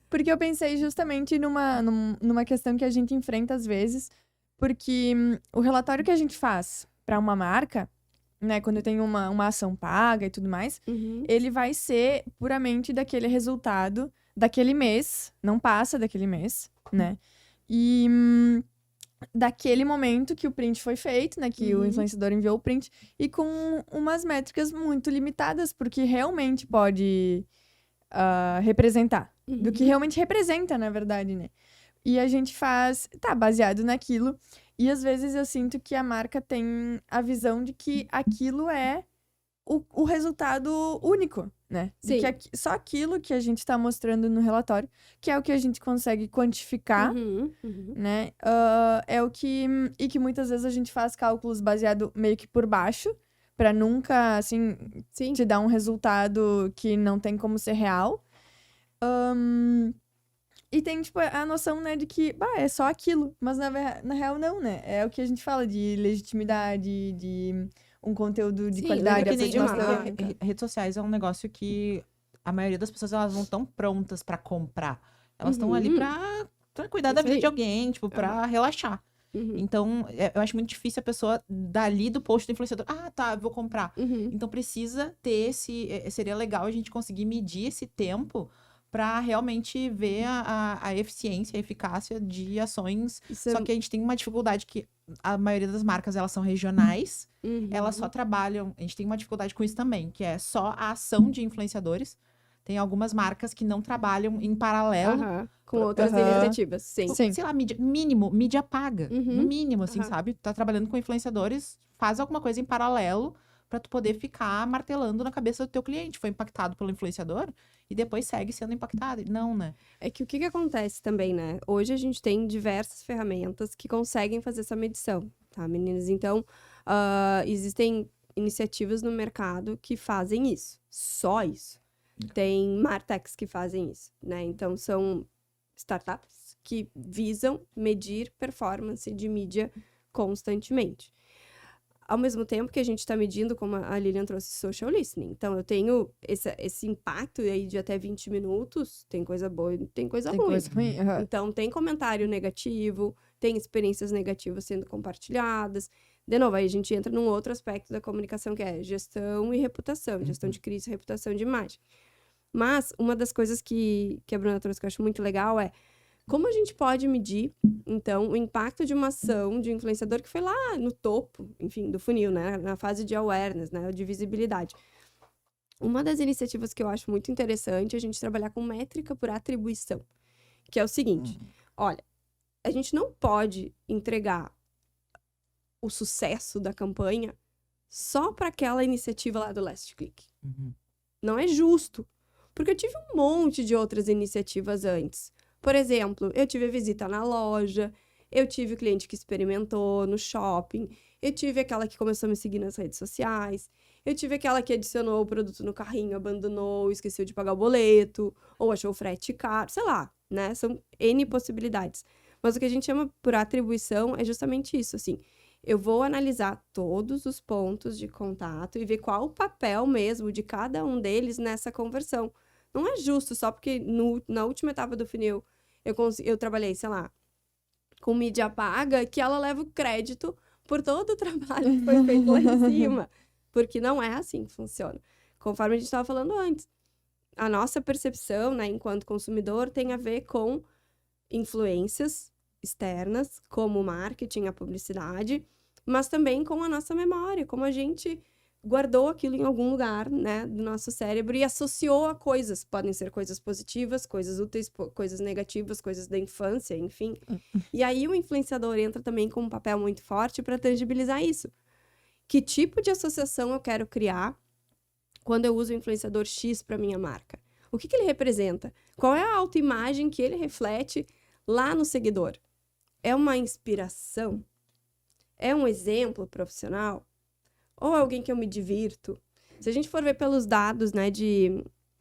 Porque eu pensei justamente numa questão que a gente enfrenta às vezes, porque o relatório que a gente faz para uma marca, né, quando tem uma ação paga e tudo mais, ele vai ser puramente daquele resultado daquele mês, não passa daquele mês, né? E daquele momento que o print foi feito, né, que o influenciador enviou o print, e com umas métricas muito limitadas, porque realmente pode representar, do que realmente representa, na verdade, né? E a gente faz, baseado naquilo. E às vezes eu sinto que a marca tem a visão de que aquilo é o resultado único, né? De Sim. que só aquilo que a gente tá mostrando no relatório, que é o que a gente consegue quantificar, né? É o que... E que muitas vezes a gente faz cálculos baseado meio que por baixo, pra nunca, assim, Sim. te dar um resultado que não tem como ser real. E tem, tipo, a noção, né, de que, é só aquilo. Mas, na real, não, né? É o que a gente fala de legitimidade, de um conteúdo de Sim, qualidade, lembra Que nem aproximação. redes sociais é um negócio que a maioria das pessoas elas não estão prontas pra comprar. Elas estão ali pra cuidar da Isso vida aí. de alguém, tipo, pra relaxar. Então, eu acho muito difícil a pessoa dali do post do influenciador, tá, eu vou comprar. Então precisa ter seria legal a gente conseguir medir esse tempo pra realmente ver a eficiência, a eficácia de ações. Isso Só que a gente tem uma dificuldade que a maioria das marcas, elas são regionais. Elas só trabalham, a gente tem uma dificuldade com isso também, que é só a ação de influenciadores. Tem algumas marcas que não trabalham em paralelo. Com outras iniciativas, sim. Sim. Sei lá, mídia paga. No mínimo, assim, Aham. sabe? Tá trabalhando com influenciadores, faz alguma coisa em paralelo pra tu poder ficar martelando na cabeça do teu cliente. Foi impactado pelo influenciador e depois segue sendo impactado. Não, né? É que o que acontece também, né? Hoje a gente tem diversas ferramentas que conseguem fazer essa medição, tá, meninas? Então, existem iniciativas no mercado que fazem isso. Só isso. Tem martechs que fazem isso, né? Então, são startups que visam medir performance de mídia constantemente. Ao mesmo tempo que a gente está medindo, como a Lilian trouxe, social listening. Então, eu tenho esse impacto aí de até 20 minutos, tem coisa boa e tem coisa Tem ruim. coisa ruim. Então, tem comentário negativo, tem experiências negativas sendo compartilhadas. De novo, aí a gente entra num outro aspecto da comunicação, que é gestão e reputação. Gestão de crise e reputação de imagem. Mas, uma das coisas que a Bruna trouxe que eu acho muito legal é como a gente pode medir, então, o impacto de uma ação de um influenciador que foi lá no topo, enfim, do funil, né? Na fase de awareness, né? De visibilidade. Uma das iniciativas que eu acho muito interessante é a gente trabalhar com métrica por atribuição. Que é o seguinte, olha, a gente não pode entregar o sucesso da campanha só para aquela iniciativa lá do Last Click. Não é justo. Porque eu tive um monte de outras iniciativas antes. Por exemplo, eu tive a visita na loja, eu tive o cliente que experimentou no shopping, eu tive aquela que começou a me seguir nas redes sociais, eu tive aquela que adicionou o produto no carrinho, abandonou, esqueceu de pagar o boleto, ou achou o frete caro, sei lá, né? São N possibilidades. Mas o que a gente chama por atribuição é justamente isso, assim. Eu vou analisar todos os pontos de contato e ver qual o papel mesmo de cada um deles nessa conversão. Não é justo só porque na última etapa do funil eu trabalhei, sei lá, com mídia paga, que ela leva o crédito por todo o trabalho que foi feito lá em cima. Porque não é assim que funciona. Conforme a gente estava falando antes, a nossa percepção, né, enquanto consumidor, tem a ver com influências externas, como o marketing, a publicidade, mas também com a nossa memória, como a gente guardou aquilo em algum lugar, né, do nosso cérebro e associou a coisas. Podem ser coisas positivas, coisas úteis, coisas negativas, coisas da infância, enfim. E aí o influenciador entra também com um papel muito forte para tangibilizar isso. Que tipo de associação eu quero criar quando eu uso o influenciador X para minha marca? O que ele representa? Qual é a autoimagem que ele reflete lá no seguidor? É uma inspiração? É um exemplo profissional? Ou é alguém que eu me divirto? Se a gente for ver pelos dados, né,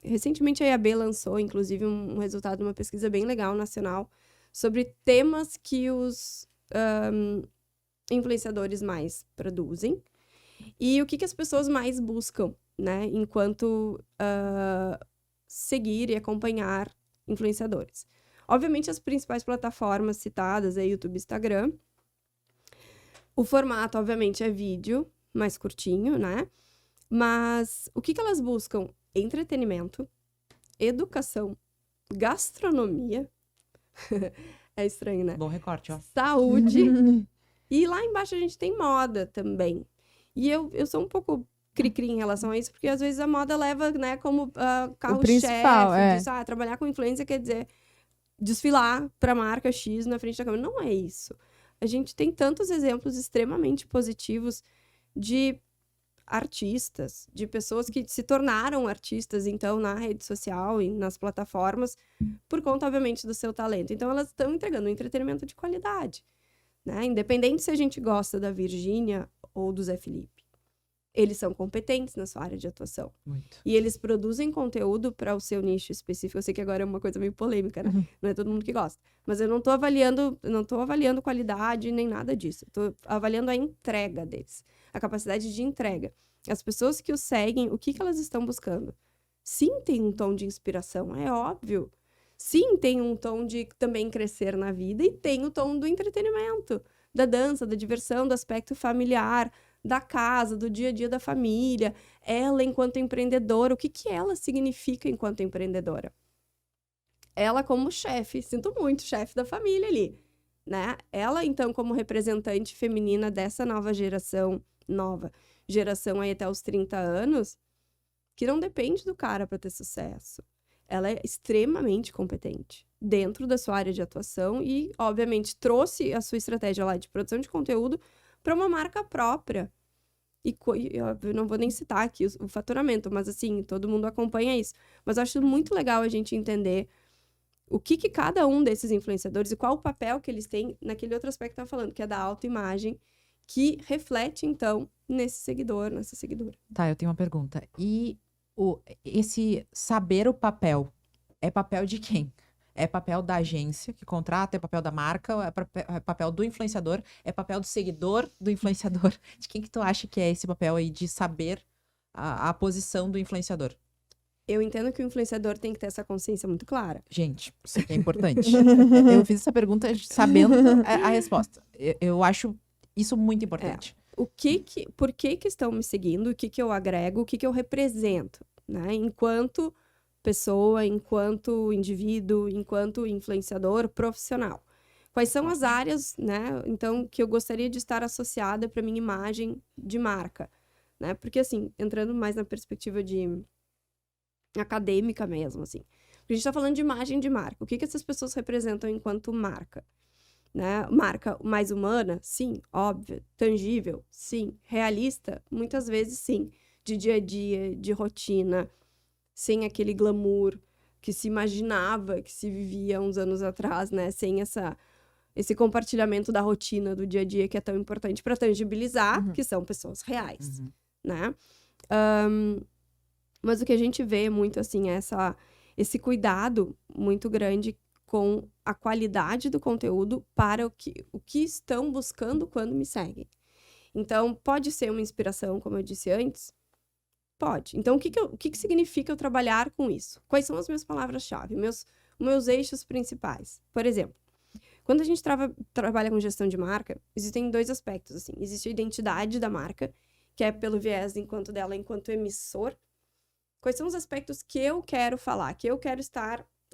recentemente a IAB lançou, inclusive, um resultado de uma pesquisa bem legal, nacional, sobre temas que os influenciadores mais produzem e o que as pessoas mais buscam, né, enquanto seguir e acompanhar influenciadores. Obviamente, as principais plataformas citadas é YouTube e Instagram. O formato, obviamente, é vídeo, mais curtinho, né? Mas o que elas buscam? Entretenimento, educação, gastronomia. É estranho, né? Bom recorte, ó. Saúde. E lá embaixo a gente tem moda também. E eu sou um pouco cri-cri em relação a isso, porque às vezes a moda leva, né, como carro-chefe. Trabalhar com influência quer dizer desfilar para a marca X na frente da câmera. Não é isso. A gente tem tantos exemplos extremamente positivos de artistas, de pessoas que se tornaram artistas, então, na rede social e nas plataformas, por conta, obviamente, do seu talento. Então, elas estão entregando um entretenimento de qualidade, né? Independente se a gente gosta da Virgínia ou do Zé Felipe. Eles são competentes na sua área de atuação. Muito. E eles produzem conteúdo para o seu nicho específico. Eu sei que agora é uma coisa meio polêmica, né? Não é todo mundo que gosta. Mas eu não tô avaliando qualidade nem nada disso. Eu tô avaliando a entrega deles. A capacidade de entrega. As pessoas que os seguem, o que elas estão buscando? Sim, tem um tom de inspiração, é óbvio. Sim, tem um tom de também crescer na vida e tem o tom do entretenimento, da dança, da diversão, do aspecto familiar, da casa, do dia a dia da família. Ela, enquanto empreendedora, o que ela significa enquanto empreendedora? Ela como chefe, sinto muito, chefe da família ali, né? Ela, então, como representante feminina dessa nova geração aí até os 30 anos, que não depende do cara para ter sucesso. Ela é extremamente competente dentro da sua área de atuação e, obviamente, trouxe a sua estratégia lá de produção de conteúdo para uma marca própria. E eu não vou nem citar aqui o faturamento, mas assim, todo mundo acompanha isso. Mas eu acho muito legal a gente entender o que cada um desses influenciadores e qual o papel que eles têm naquele outro aspecto que eu estava falando, que é da autoimagem, que reflete, então, nesse seguidor, nessa seguidora. Tá, eu tenho uma pergunta. E esse saber o papel, é papel de quem? É papel da agência que contrata, é papel da marca, é papel do influenciador, é papel do seguidor do influenciador? De quem que tu acha que é esse papel aí de saber a posição do influenciador? Eu entendo que o influenciador tem que ter essa consciência muito clara. Gente, isso aqui é importante. Eu fiz essa pergunta sabendo a resposta. Eu acho isso muito importante. Por que estão me seguindo? O que eu agrego? O que eu represento? Né? Enquanto pessoa, enquanto indivíduo, enquanto influenciador profissional. Quais são as áreas, né, então, que eu gostaria de estar associada para minha imagem de marca, né? Porque, assim, entrando mais na perspectiva de acadêmica mesmo, assim. A gente está falando de imagem de marca. O que essas pessoas representam enquanto marca? Né? Marca mais humana? Sim, óbvio. Tangível? Sim. Realista? Muitas vezes, sim. De dia a dia, de rotina, sem aquele glamour que se imaginava, que se vivia uns anos atrás, né? Sem esse compartilhamento da rotina do dia a dia que é tão importante para tangibilizar que são pessoas reais, né? Mas o que a gente vê muito, assim, é esse cuidado muito grande com a qualidade do conteúdo para o que estão buscando quando me seguem. Então, pode ser uma inspiração, como eu disse antes? Pode. Então, o que significa eu trabalhar com isso? Quais são as minhas palavras-chave, meus eixos principais? Por exemplo, quando a gente trabalha com gestão de marca, existem dois aspectos, assim. Existe a identidade da marca, que é pelo viés enquanto emissor. Quais são os aspectos que eu quero falar, que eu quero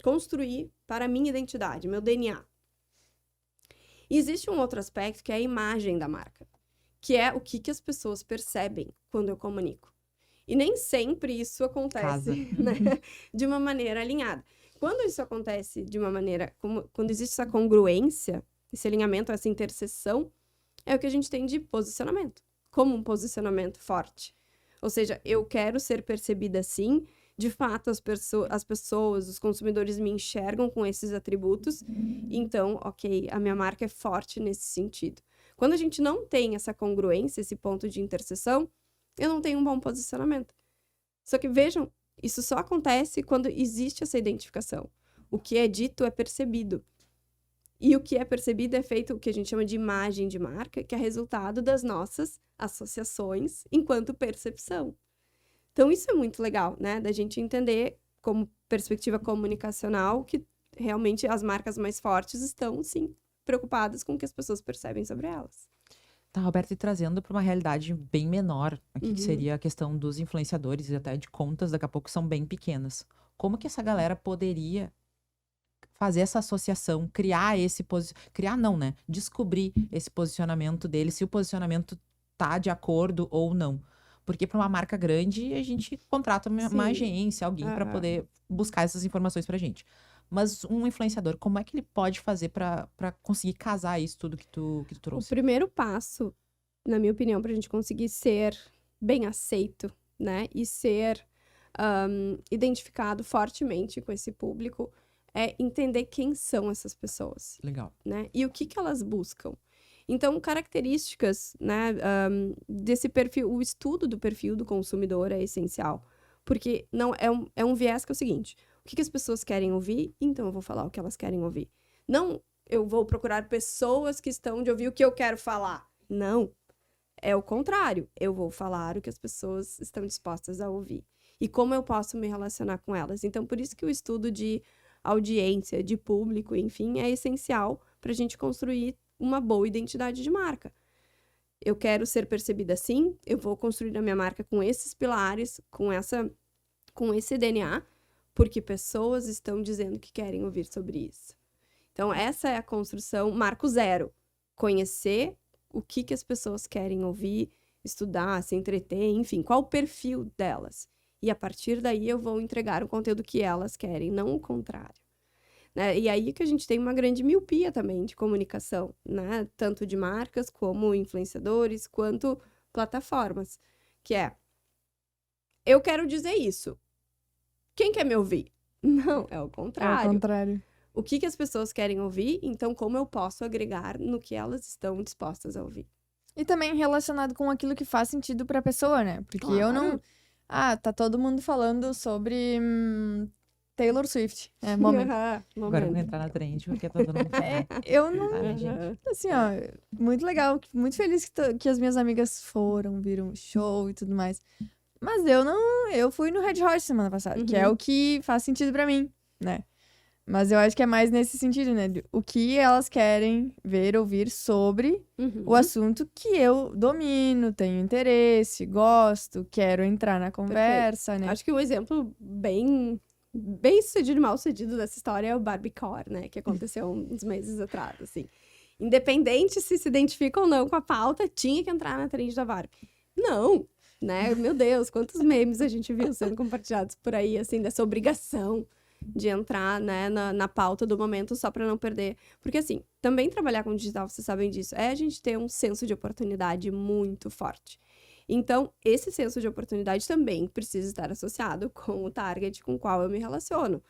construir para a minha identidade, meu DNA? E existe um outro aspecto que é a imagem da marca, que é o que as pessoas percebem quando eu comunico. E nem sempre isso acontece, né, de uma maneira alinhada. Quando isso acontece de uma maneira, quando existe essa congruência, esse alinhamento, essa interseção, é o que a gente tem de posicionamento, como um posicionamento forte. Ou seja, eu quero ser percebida assim, de fato as pessoas, os consumidores me enxergam com esses atributos, então, ok, a minha marca é forte nesse sentido. Quando a gente não tem essa congruência, esse ponto de interseção, eu não tenho um bom posicionamento. Só que vejam, isso só acontece quando existe essa identificação. O que é dito é percebido. E o que é percebido é feito o que a gente chama de imagem de marca, que é resultado das nossas associações enquanto percepção. Então, isso é muito legal, né? Da gente entender, como perspectiva comunicacional, que realmente as marcas mais fortes estão, sim, preocupadas com o que as pessoas percebem sobre elas. Tá, Roberta, e trazendo para uma realidade bem menor, aqui que seria a questão dos influenciadores e até de contas, daqui a pouco são bem pequenas. Como que essa galera poderia fazer essa associação, descobrir esse posicionamento dele, se o posicionamento tá de acordo ou não? Porque para uma marca grande, a gente contrata uma agência, alguém para poder buscar essas informações pra gente. Mas um influenciador, como é que ele pode fazer para conseguir casar isso tudo que tu trouxe? O primeiro passo, na minha opinião, pra gente conseguir ser bem aceito, né? E ser identificado fortemente com esse público é entender quem são essas pessoas, Legal. né? E o que elas buscam. Então, características, né, desse perfil, o estudo do perfil do consumidor é essencial. Porque não é um viés que é o seguinte: o que as pessoas querem ouvir, então eu vou falar o que elas querem ouvir. Não, eu vou procurar pessoas que estão de ouvir o que eu quero falar. Não. É o contrário. Eu vou falar o que as pessoas estão dispostas a ouvir. E como eu posso me relacionar com elas. Então, por isso que o estudo de audiência, de público, enfim, é essencial para a gente construir uma boa identidade de marca. Eu quero ser percebida assim, eu vou construir a minha marca com esses pilares, com esse DNA, porque pessoas estão dizendo que querem ouvir sobre isso. Então, essa é a construção, marco zero. Conhecer o que as pessoas querem ouvir, estudar, se entreter, enfim, qual o perfil delas. E a partir daí eu vou entregar o conteúdo que elas querem, não o contrário. Né? E aí que a gente tem uma grande miopia também de comunicação, né? Tanto de marcas, como influenciadores, quanto plataformas. Que é, eu quero dizer isso. Quem quer me ouvir? Não, é o É o contrário. contrário. O que as pessoas querem ouvir, então como eu posso agregar no que elas estão dispostas a ouvir. E também relacionado com aquilo que faz sentido pra pessoa, né? Porque eu não... Claro. Ah, tá todo mundo falando sobre Taylor Swift. É, momento. Agora eu vou Momento. entrar na trend, porque todo mundo É, fala. eu não... Sabe, gente? Aham. Assim, ó, muito legal, muito feliz que as minhas amigas foram, viram o show e tudo mais. Mas eu fui no Red Hot semana passada, que é Uhum. o que faz sentido pra mim, né? Mas eu acho que é mais nesse sentido, né? O que elas querem ver, ouvir sobre Uhum. o assunto que eu domino, tenho interesse, gosto, quero entrar na conversa, né? Acho que um exemplo bem sucedido e mal sucedido dessa história é o Barbiecore, né? Que aconteceu uns meses atrás, assim. Independente se identifica ou não com a pauta, tinha que entrar na trend da Barbie. Não, né? Meu Deus, quantos memes a gente viu sendo compartilhados por aí, assim, dessa obrigação de entrar, né, na pauta do momento só para não perder. Porque, assim, também trabalhar com digital, vocês sabem disso, é a gente ter um senso de oportunidade muito forte. Então, esse senso de oportunidade também precisa estar associado com o target com o qual eu me relaciono.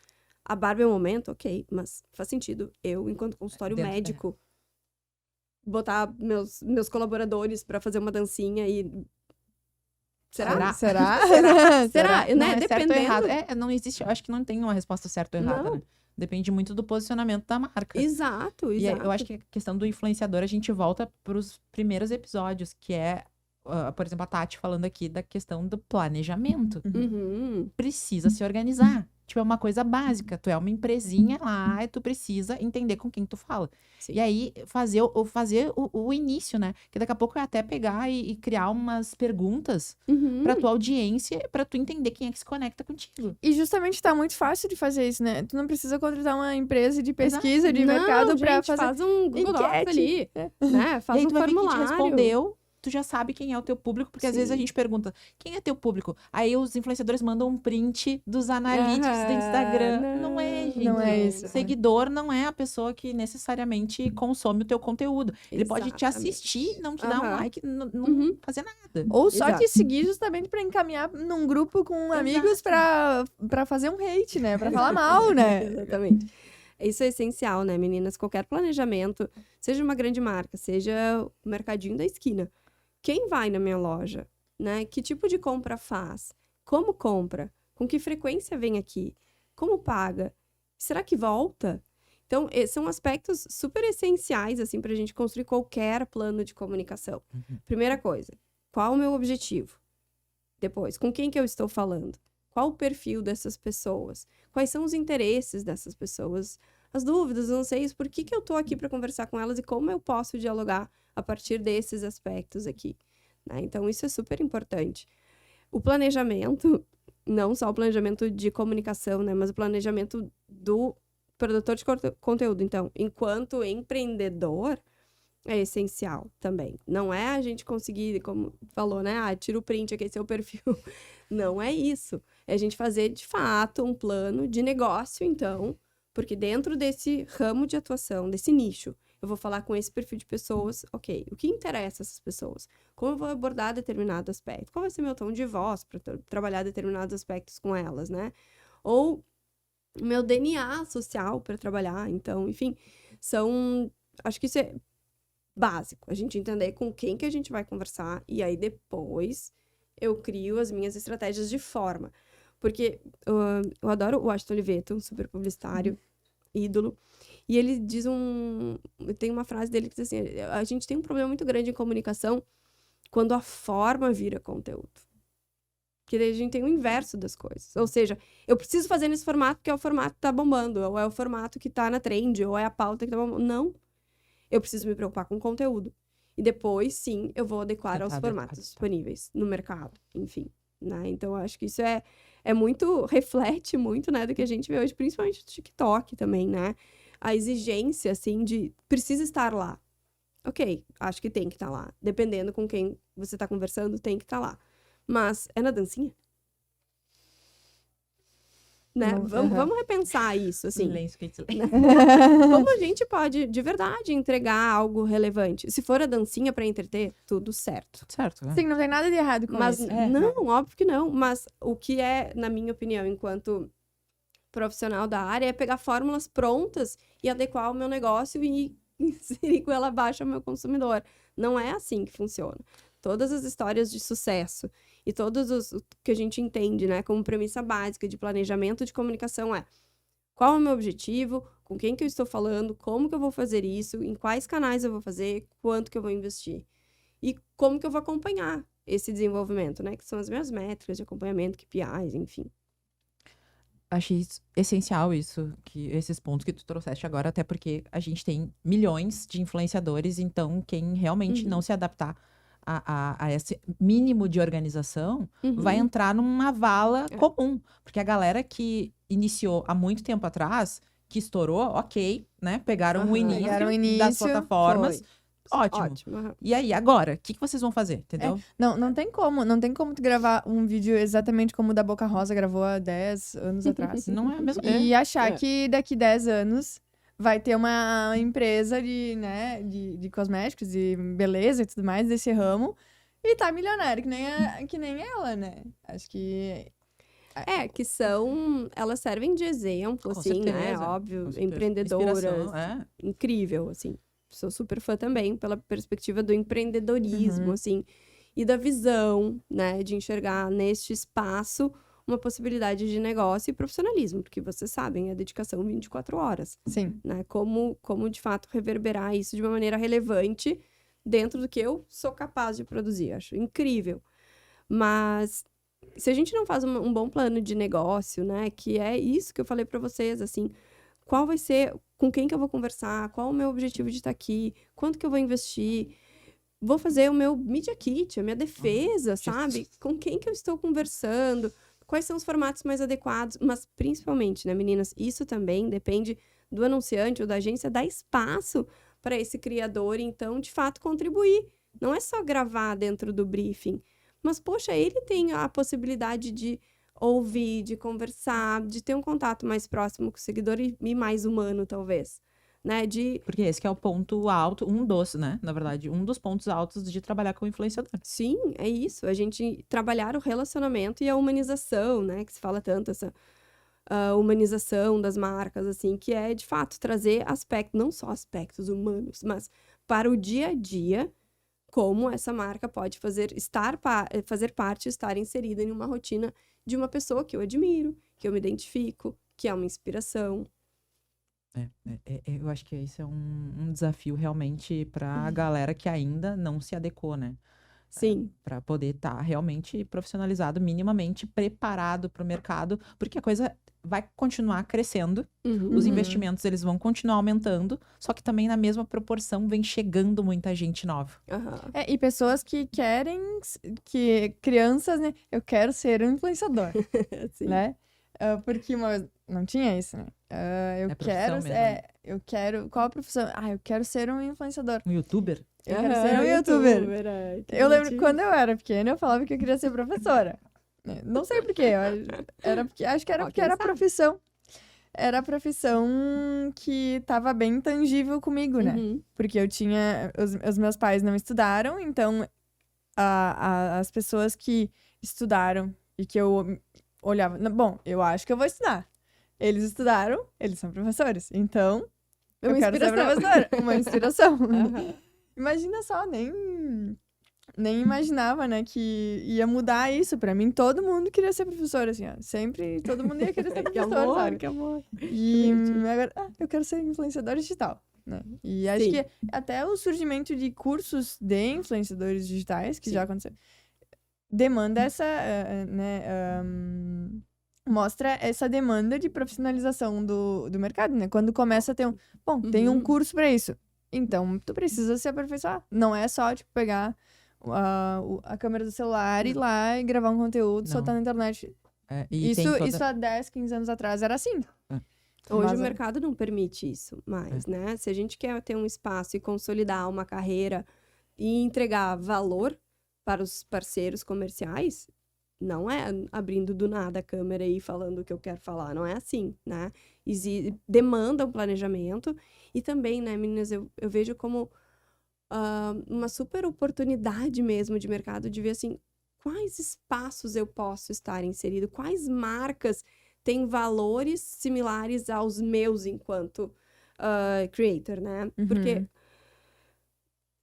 A Barbie é um momento, ok, mas faz sentido eu, enquanto consultório Dentro, médico, botar meus colaboradores para fazer uma dancinha e... Será? Será? Será? Não Né? é certo ou Dependendo. errado. Não existe, eu acho que não tem uma resposta certa ou errada, Não. né? Depende muito do posicionamento da marca. Exato, E exato. eu acho que a questão do influenciador, a gente volta para os primeiros episódios, que é, por exemplo, a Tati falando aqui da questão do planejamento. Uhum. Precisa se organizar. Tipo, é uma coisa básica. Tu é uma empresinha lá e tu precisa entender com quem tu fala. Sim. E aí, fazer o início, né? Que daqui a pouco é até pegar e criar umas perguntas Uhum. pra tua audiência, pra tu entender quem é que se conecta contigo. E justamente tá muito fácil de fazer isso, né? Tu não precisa contratar uma empresa de pesquisa, de Não, mercado pra gente, fazer... faz um Google Docs enquete. ali, É. né? Faz E aí um tu vai ver quem te formulário. respondeu, tu já sabe quem é o teu público, porque às vezes a Sim. gente pergunta, quem é teu público? Aí os influenciadores mandam um print dos analytics do Aham, Instagram. Não é, gente. Não é isso. Seguidor não é a pessoa que necessariamente consome o teu conteúdo. Ele pode te Exatamente. assistir, não te dar um Aham. like, não Uhum. fazer nada. Ou só Exato. te seguir justamente pra encaminhar num grupo com amigos pra fazer um hate, né? Pra falar mal, né? Exatamente. Isso é essencial, né, meninas? Qualquer planejamento, seja uma grande marca, seja o mercadinho da esquina. Quem vai na minha loja, né? Que tipo de compra faz? Como compra? Com que frequência vem aqui? Como paga? Será que volta? Então, são aspectos super essenciais, assim, pra gente construir qualquer plano de comunicação. Primeira coisa, qual o meu objetivo? Depois, com quem que eu estou falando? Qual o perfil dessas pessoas? Quais são os interesses dessas pessoas? As dúvidas, os anseios, por que eu tô aqui para conversar com elas e como eu posso dialogar a partir desses aspectos aqui, né? Então, isso é super importante. O planejamento, não só o planejamento de comunicação, né? Mas o planejamento do produtor de conteúdo. Então, enquanto empreendedor, é essencial também. Não é a gente conseguir, como falou, né? Ah, tira o print aqui, esse é o perfil. Não é isso. É a gente fazer, de fato, um plano de negócio, então, porque dentro desse ramo de atuação, desse nicho, eu vou falar com esse perfil de pessoas, ok, o que interessa essas pessoas? Como eu vou abordar determinado aspecto? Qual vai ser meu tom de voz para trabalhar determinados aspectos com elas, né? Ou o meu DNA social para trabalhar, então, enfim, acho que isso é básico, a gente entender com quem que a gente vai conversar, e aí depois eu crio as minhas estratégias de forma. Porque eu adoro o Washington Oliveto, um super publicitário, ídolo, e ele diz tem uma frase dele que diz assim, a gente tem um problema muito grande em comunicação quando a forma vira conteúdo. Porque daí a gente tem o inverso das coisas. Ou seja, eu preciso fazer nesse formato porque é o formato que tá bombando, ou é o formato que tá na trend, ou é a pauta que tá bombando. Não. Eu preciso me preocupar com o conteúdo. E depois, sim, eu vou adequar aos formatos disponíveis no mercado, enfim. Né? Então, eu acho que isso reflete muito, né, do que a gente vê hoje, principalmente no TikTok também, né? A exigência, assim, de precisa estar lá. Ok, acho que tem que estar lá. Dependendo com quem você tá conversando, tem que estar lá. Mas é na dancinha? Né? Vamos repensar isso, assim. Como a gente pode, de verdade, entregar algo relevante? Se for a dancinha pra entreter, tudo certo. Certo, né? Sim, não tem nada de errado com Mas isso. não, óbvio que não. Mas o que é, na minha opinião, enquanto profissional da área, é pegar fórmulas prontas e adequar o meu negócio e inserir com ela abaixo ao meu consumidor. Não é assim que funciona. Todas as histórias de sucesso e todos os que a gente entende, né, como premissa básica de planejamento de comunicação qual é o meu objetivo, com quem que eu estou falando, como que eu vou fazer isso, em quais canais eu vou fazer, quanto que eu vou investir. E como que eu vou acompanhar esse desenvolvimento, né, que são as minhas métricas de acompanhamento, KPIs, enfim. Achei essencial esses pontos que tu trouxeste agora, até porque a gente tem milhões de influenciadores, então quem realmente não se adaptar a esse mínimo de organização vai entrar numa vala comum. Porque a galera que iniciou há muito tempo atrás, que estourou, ok, né? Pegaram o início das plataformas. Ótimo. E aí, agora, o que vocês vão fazer, entendeu? Não tem como tu gravar um vídeo exatamente como o da Boca Rosa gravou há 10 anos atrás. Não é mesmo? E achar que daqui 10 anos vai ter uma empresa de cosméticos e beleza e tudo mais desse ramo e tá milionário, que nem ela, né? Acho que... elas servem de exemplo, Com assim, certeza. né? Óbvio, Com empreendedoras. inspiração, Incrível, assim. Sou super fã também pela perspectiva do empreendedorismo, assim, e da visão, né, de enxergar neste espaço uma possibilidade de negócio e profissionalismo, porque vocês sabem, é dedicação 24 horas. Sim. Né? Como de fato reverberar isso de uma maneira relevante dentro do que eu sou capaz de produzir. Acho incrível. Mas se a gente não faz um bom plano de negócio, né, que é isso que eu falei para vocês, assim, qual vai ser, com quem que eu vou conversar, qual o meu objetivo de estar aqui, quanto que eu vou investir, vou fazer o meu Media Kit, a minha defesa, sabe? Com quem que eu estou conversando, quais são os formatos mais adequados, mas principalmente, né, meninas, isso também depende do anunciante ou da agência dar espaço para esse criador, então, de fato, contribuir. Não é só gravar dentro do briefing, mas, poxa, ele tem a possibilidade de ouvir, de conversar, de ter um contato mais próximo com o seguidor e mais humano, talvez, né? Porque esse que é o ponto alto, né? Na verdade, um dos pontos altos de trabalhar com influenciador. Sim, é isso. A gente trabalhar o relacionamento e a humanização, né? Que se fala tanto, essa humanização das marcas, assim, que é, de fato, trazer aspectos, não só aspectos humanos, mas para o dia a dia, como essa marca pode fazer parte, estar inserida em uma rotina de uma pessoa que eu admiro, que eu me identifico, que é uma inspiração. Eu acho que esse é um desafio realmente para a galera que ainda não se adequou, né? Sim. Para poder estar realmente profissionalizado, minimamente preparado para o mercado, porque a coisa vai continuar crescendo, os investimentos eles vão continuar aumentando, só que também na mesma proporção vem chegando muita gente nova. E pessoas que querem, crianças, né? Eu quero ser um influenciador, né? Porque não tinha isso, né? Eu quero, qual a profissão? Eu quero ser um influenciador. Um youtuber? Eu quero ser um youtuber. Eu lembro quando eu era pequena, eu falava que eu queria ser professora. Não sei por quê. Acho que era porque era a profissão. era a profissão que tava bem tangível comigo, né? Uhum. Porque eu tinha... Os meus pais não estudaram, então as pessoas que estudaram e que eu olhava... Bom, eu acho que eu vou estudar. Eles estudaram, eles são professores. Então, eu Uma quero ser inspiração. professora. Uma inspiração. Aham. Imagina só, nem imaginava, né, que ia mudar isso. Pra mim, todo mundo queria ser professor, assim, ó. Sempre, todo mundo ia querer ser Que professor, amor, sabe? que amor. E agora, eu quero ser influenciadora digital, né? E acho Sim. que até o surgimento de cursos de influenciadores digitais, que Sim. já aconteceu, demanda essa, mostra essa demanda de profissionalização do mercado, né? Quando começa a ter tem um Uhum. curso pra isso. Então, tu precisa se aperfeiçoar. Não é só, tipo, pegar a câmera do celular, ir lá e gravar um conteúdo, Não. soltar na internet. E Isso, tem toda... isso há 10, 15 anos atrás era assim. Hoje Mas, o mercado não permite isso mais, né? Se a gente quer ter um espaço e consolidar uma carreira e entregar valor para os parceiros comerciais, não é abrindo do nada a câmera e falando o que eu quero falar, não é assim, né? Demanda um planejamento e também, né, meninas, eu vejo como uma super oportunidade mesmo de mercado de ver, assim, quais espaços eu posso estar inserido, quais marcas têm valores similares aos meus enquanto creator, né? Porque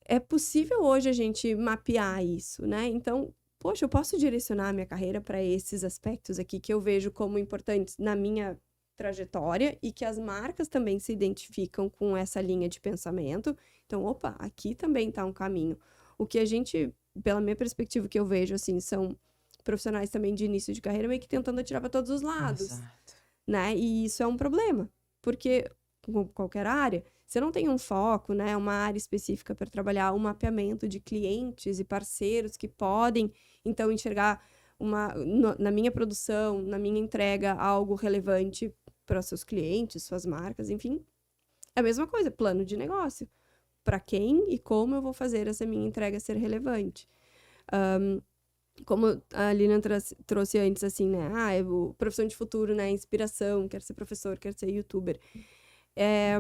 é possível hoje a gente mapear isso, né? Então, poxa, eu posso direcionar a minha carreira para esses aspectos aqui que eu vejo como importantes na minha trajetória e que as marcas também se identificam com essa linha de pensamento. Então, opa, aqui também está um caminho. O que a gente, pela minha perspectiva que eu vejo, assim, são profissionais também de início de carreira meio que tentando atirar para todos os lados, Exato. né? E isso é um problema, porque com qualquer área, você não tem um foco, né? Uma área específica para trabalhar, um mapeamento de clientes e parceiros que podem, então, enxergar na minha produção, na minha entrega, algo relevante para seus clientes, suas marcas, enfim. É a mesma coisa, plano de negócio. Para quem e como eu vou fazer essa minha entrega ser relevante. Como a Lilian trouxe antes, assim, né? Profissão de futuro, né? Inspiração, quero ser professor, quero ser youtuber.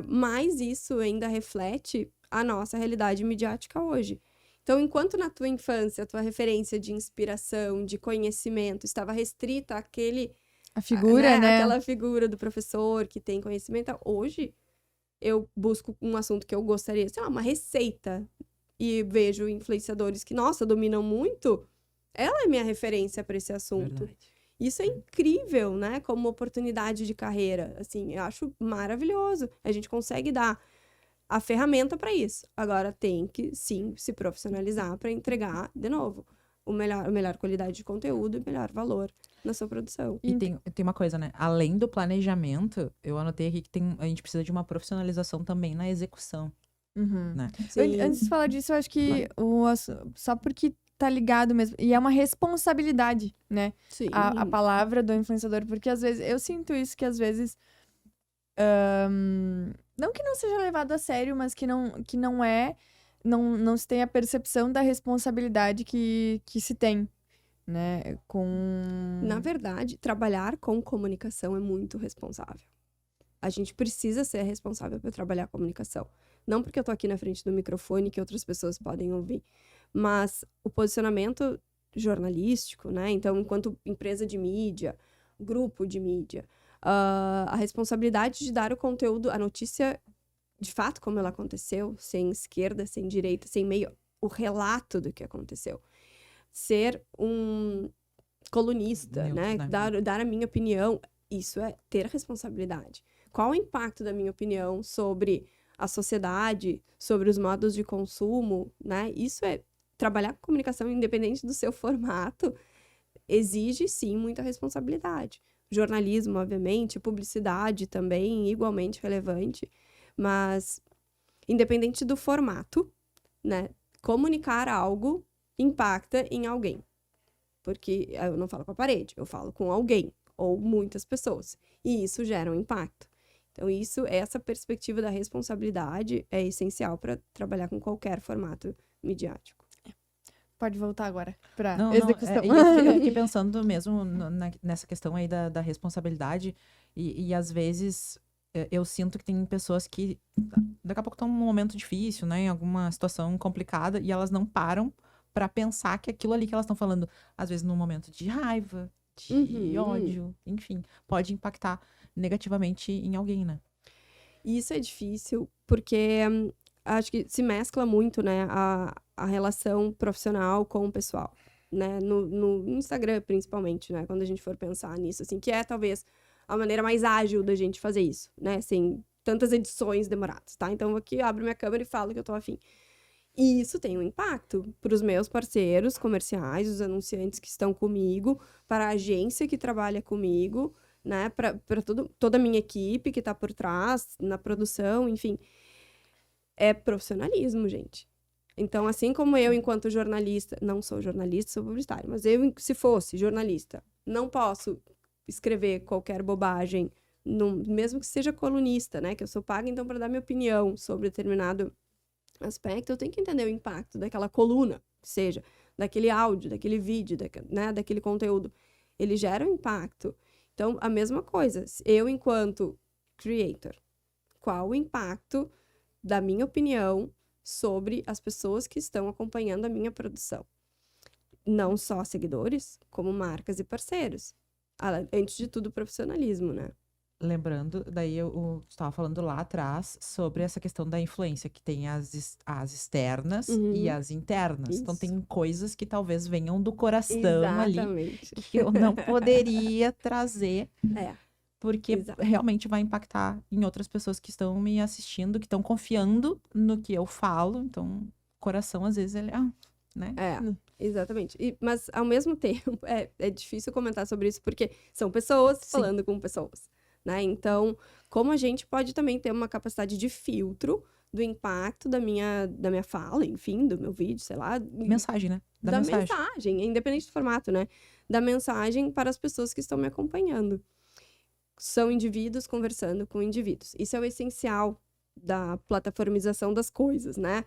Mas isso ainda reflete a nossa realidade midiática hoje. Então, enquanto na tua infância, a tua referência de inspiração, de conhecimento, estava restrita àquele... A figura, né? Aquela figura do professor que tem conhecimento. Hoje, eu busco um assunto que eu gostaria, sei lá, uma receita. E vejo influenciadores que, nossa, dominam muito. Ela é minha referência para esse assunto. Verdade. Isso é incrível, né? Como oportunidade de carreira. Assim, eu acho maravilhoso. A gente consegue dar a ferramenta para isso. Agora tem que, sim, se profissionalizar para entregar, de novo, a melhor qualidade de conteúdo e melhor valor na sua produção. E tem uma coisa, né? Além do planejamento, eu anotei aqui que a gente precisa de uma profissionalização também na execução, né? Antes de falar disso, eu acho que só porque tá ligado mesmo. E é uma responsabilidade, né? Sim. A palavra do influenciador. Porque às vezes, eu sinto isso que às vezes... não que não seja levado a sério, mas que não é... Não se tem a percepção da responsabilidade que se tem, né? Na verdade, trabalhar com comunicação é muito responsável. A gente precisa ser responsável por trabalhar comunicação. Não porque eu tô aqui na frente do microfone que outras pessoas podem ouvir, mas o posicionamento jornalístico, né? Então, enquanto empresa de mídia, grupo de mídia, a responsabilidade de dar o conteúdo, a notícia de fato como ela aconteceu, sem esquerda, sem direita, sem meio, o relato do que aconteceu. Ser um colunista, né? Dar a minha opinião, isso é ter responsabilidade. Qual o impacto da minha opinião sobre a sociedade, sobre os modos de consumo, né? Isso é trabalhar com comunicação independente do seu formato, exige sim muita responsabilidade. Jornalismo, obviamente, publicidade também, igualmente relevante, mas independente do formato, né? Comunicar algo impacta em alguém. Porque eu não falo com a parede, eu falo com alguém ou muitas pessoas. E isso gera um impacto. Então, essa perspectiva da responsabilidade é essencial para trabalhar com qualquer formato midiático. Pode voltar agora para Não, execução. eu fiquei pensando mesmo nessa questão aí da responsabilidade E às vezes eu sinto que tem pessoas que daqui a pouco estão num momento difícil, né? Em alguma situação complicada, e elas não param pra pensar que aquilo ali que elas estão falando, às vezes num momento de raiva, de ódio, enfim, pode impactar negativamente em alguém, né? E isso é difícil, porque acho que se mescla muito, né, a relação profissional com o pessoal, né, no Instagram, principalmente, né, quando a gente for pensar nisso, assim, que é talvez a maneira mais ágil da gente fazer isso, né, sem tantas edições demoradas, tá? Então, aqui abro minha câmera e falo que eu tô afim. E isso tem um impacto para os meus parceiros comerciais, os anunciantes que estão comigo, para a agência que trabalha comigo, né, para toda a minha equipe que está por trás, na produção, enfim. É profissionalismo, gente. Então, assim como eu, enquanto jornalista, não sou jornalista, sou publicitária, mas eu, se fosse jornalista, não posso escrever qualquer bobagem, mesmo que seja colunista, né, que eu sou paga, então, para dar minha opinião sobre determinado aspecto, eu tenho que entender o impacto daquela coluna, seja daquele áudio, daquele vídeo, né, daquele conteúdo. Ele gera um impacto. Então, a mesma coisa, eu, enquanto creator, qual o impacto da minha opinião sobre as pessoas que estão acompanhando a minha produção? Não só seguidores, como marcas e parceiros. Antes de tudo, profissionalismo, né? Lembrando, daí eu estava falando lá atrás sobre essa questão da influência, que tem as externas e as internas. Então, Isso. tem coisas que talvez venham do coração ali, Exatamente. que eu não poderia trazer, É. porque Exato. realmente vai impactar em outras pessoas que estão me assistindo, que estão confiando no que eu falo. Então, o coração, às vezes, ele né? Exatamente. Mas, ao mesmo tempo, é difícil comentar sobre isso, porque são pessoas falando com pessoas, né? Então, como a gente pode também ter uma capacidade de filtro do impacto da minha fala, enfim, do meu vídeo, sei lá. Mensagem, né? Da mensagem, independente do formato, né? Da mensagem para as pessoas que estão me acompanhando. São indivíduos conversando com indivíduos. Isso é o essencial da plataformização das coisas, né?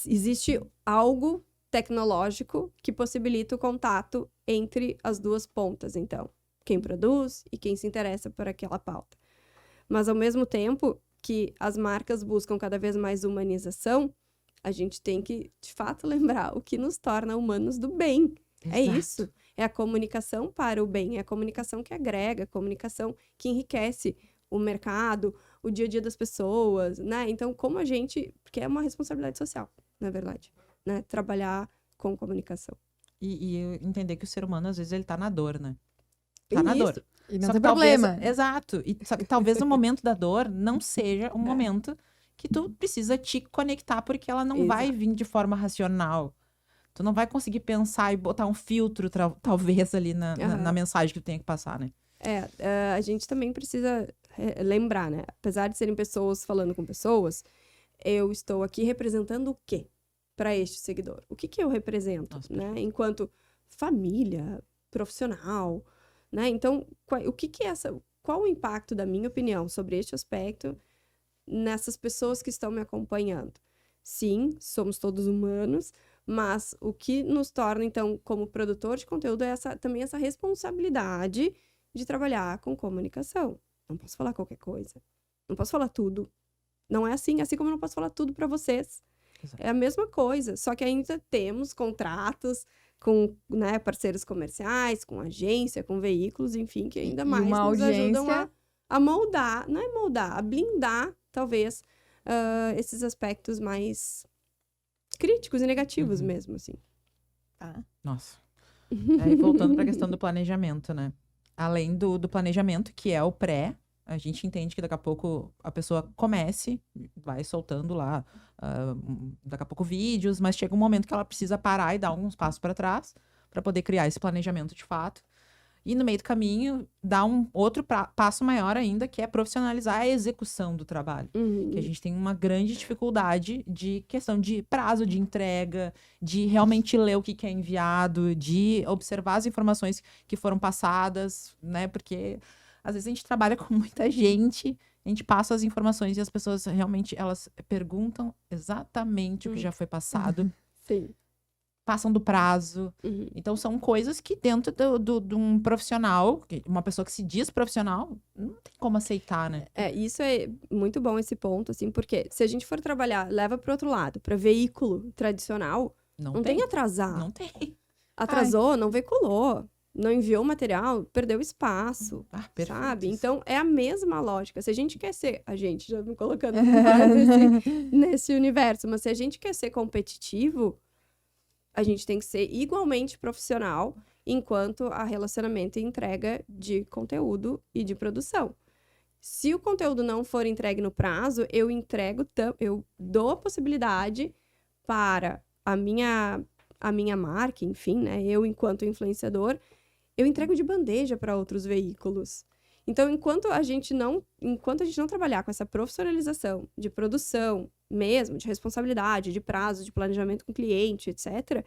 Existe algo tecnológico que possibilita o contato entre as duas pontas, então. Quem produz e quem se interessa por aquela pauta. Mas, ao mesmo tempo que as marcas buscam cada vez mais humanização, a gente tem que, de fato, lembrar o que nos torna humanos do bem. Exato. É isso. É a comunicação para o bem, é a comunicação que agrega, a comunicação que enriquece o mercado, o dia a dia das pessoas, né? Então, como a gente... Porque é uma responsabilidade social, na verdade, né? Trabalhar com comunicação. E entender que o ser humano, às vezes, ele tá na dor, né? Tá na Isso. dor. E não Só tem que talvez, problema. exato. Só que talvez o momento da dor não seja um momento que tu precisa te conectar, porque ela não vai vir de forma racional. Tu não vai conseguir pensar e botar um filtro, talvez, ali na mensagem que tu tenha que passar, né? A gente também precisa lembrar, né? Apesar de serem pessoas falando com pessoas, eu estou aqui representando o quê para este seguidor? O que eu represento, né? Enquanto família, profissional, né? Então, qual o impacto da minha opinião sobre este aspecto nessas pessoas que estão me acompanhando? Sim, somos todos humanos, mas o que nos torna, então, como produtor de conteúdo é também essa responsabilidade de trabalhar com comunicação. Não posso falar qualquer coisa. Não posso falar tudo. Não é assim como eu não posso falar tudo para vocês. Exato. É a mesma coisa, só que ainda temos contratos com, né, parceiros comerciais, com agência, com veículos, enfim, que ainda mais nos ajudam a moldar, não é moldar, a blindar, talvez, esses aspectos mais críticos e negativos mesmo, assim. Tá. Nossa. Aí, voltando para a questão do planejamento, né? Além do planejamento, que é o pré, a gente entende que daqui a pouco a pessoa vai soltando lá, daqui a pouco vídeos, mas chega um momento que ela precisa parar e dar alguns passos para trás para poder criar esse planejamento de fato. E no meio do caminho, dá um outro passo maior ainda, que é profissionalizar a execução do trabalho. Que a gente tem uma grande dificuldade de questão de prazo de entrega, de realmente ler o que é enviado, de observar as informações que foram passadas, né? Porque às vezes a gente trabalha com muita gente, a gente passa as informações e as pessoas realmente, elas perguntam exatamente o que já foi passado. Sim. passam do prazo. Uhum. Então, são coisas que dentro de um profissional, uma pessoa que se diz profissional, não tem como aceitar, né? Isso é muito bom esse ponto, assim, porque se a gente for trabalhar, leva para outro lado, para veículo tradicional, não tem atrasar. Não tem. Atrasou, não veiculou, não enviou o material, perdeu espaço, Perfeito sabe? isso. Então, é a mesma lógica. Se a gente quer ser, a gente já me colocando nesse universo, mas se a gente quer ser competitivo, a gente tem que ser igualmente profissional enquanto a relacionamento e entrega de conteúdo e de produção. Se o conteúdo não for entregue no prazo, eu dou a possibilidade para a minha marca, enfim, né? Eu, enquanto influenciador, eu entrego de bandeja para outros veículos. Então, enquanto a gente não trabalhar com essa profissionalização de produção mesmo, de responsabilidade, de prazo, de planejamento com o cliente, etc.,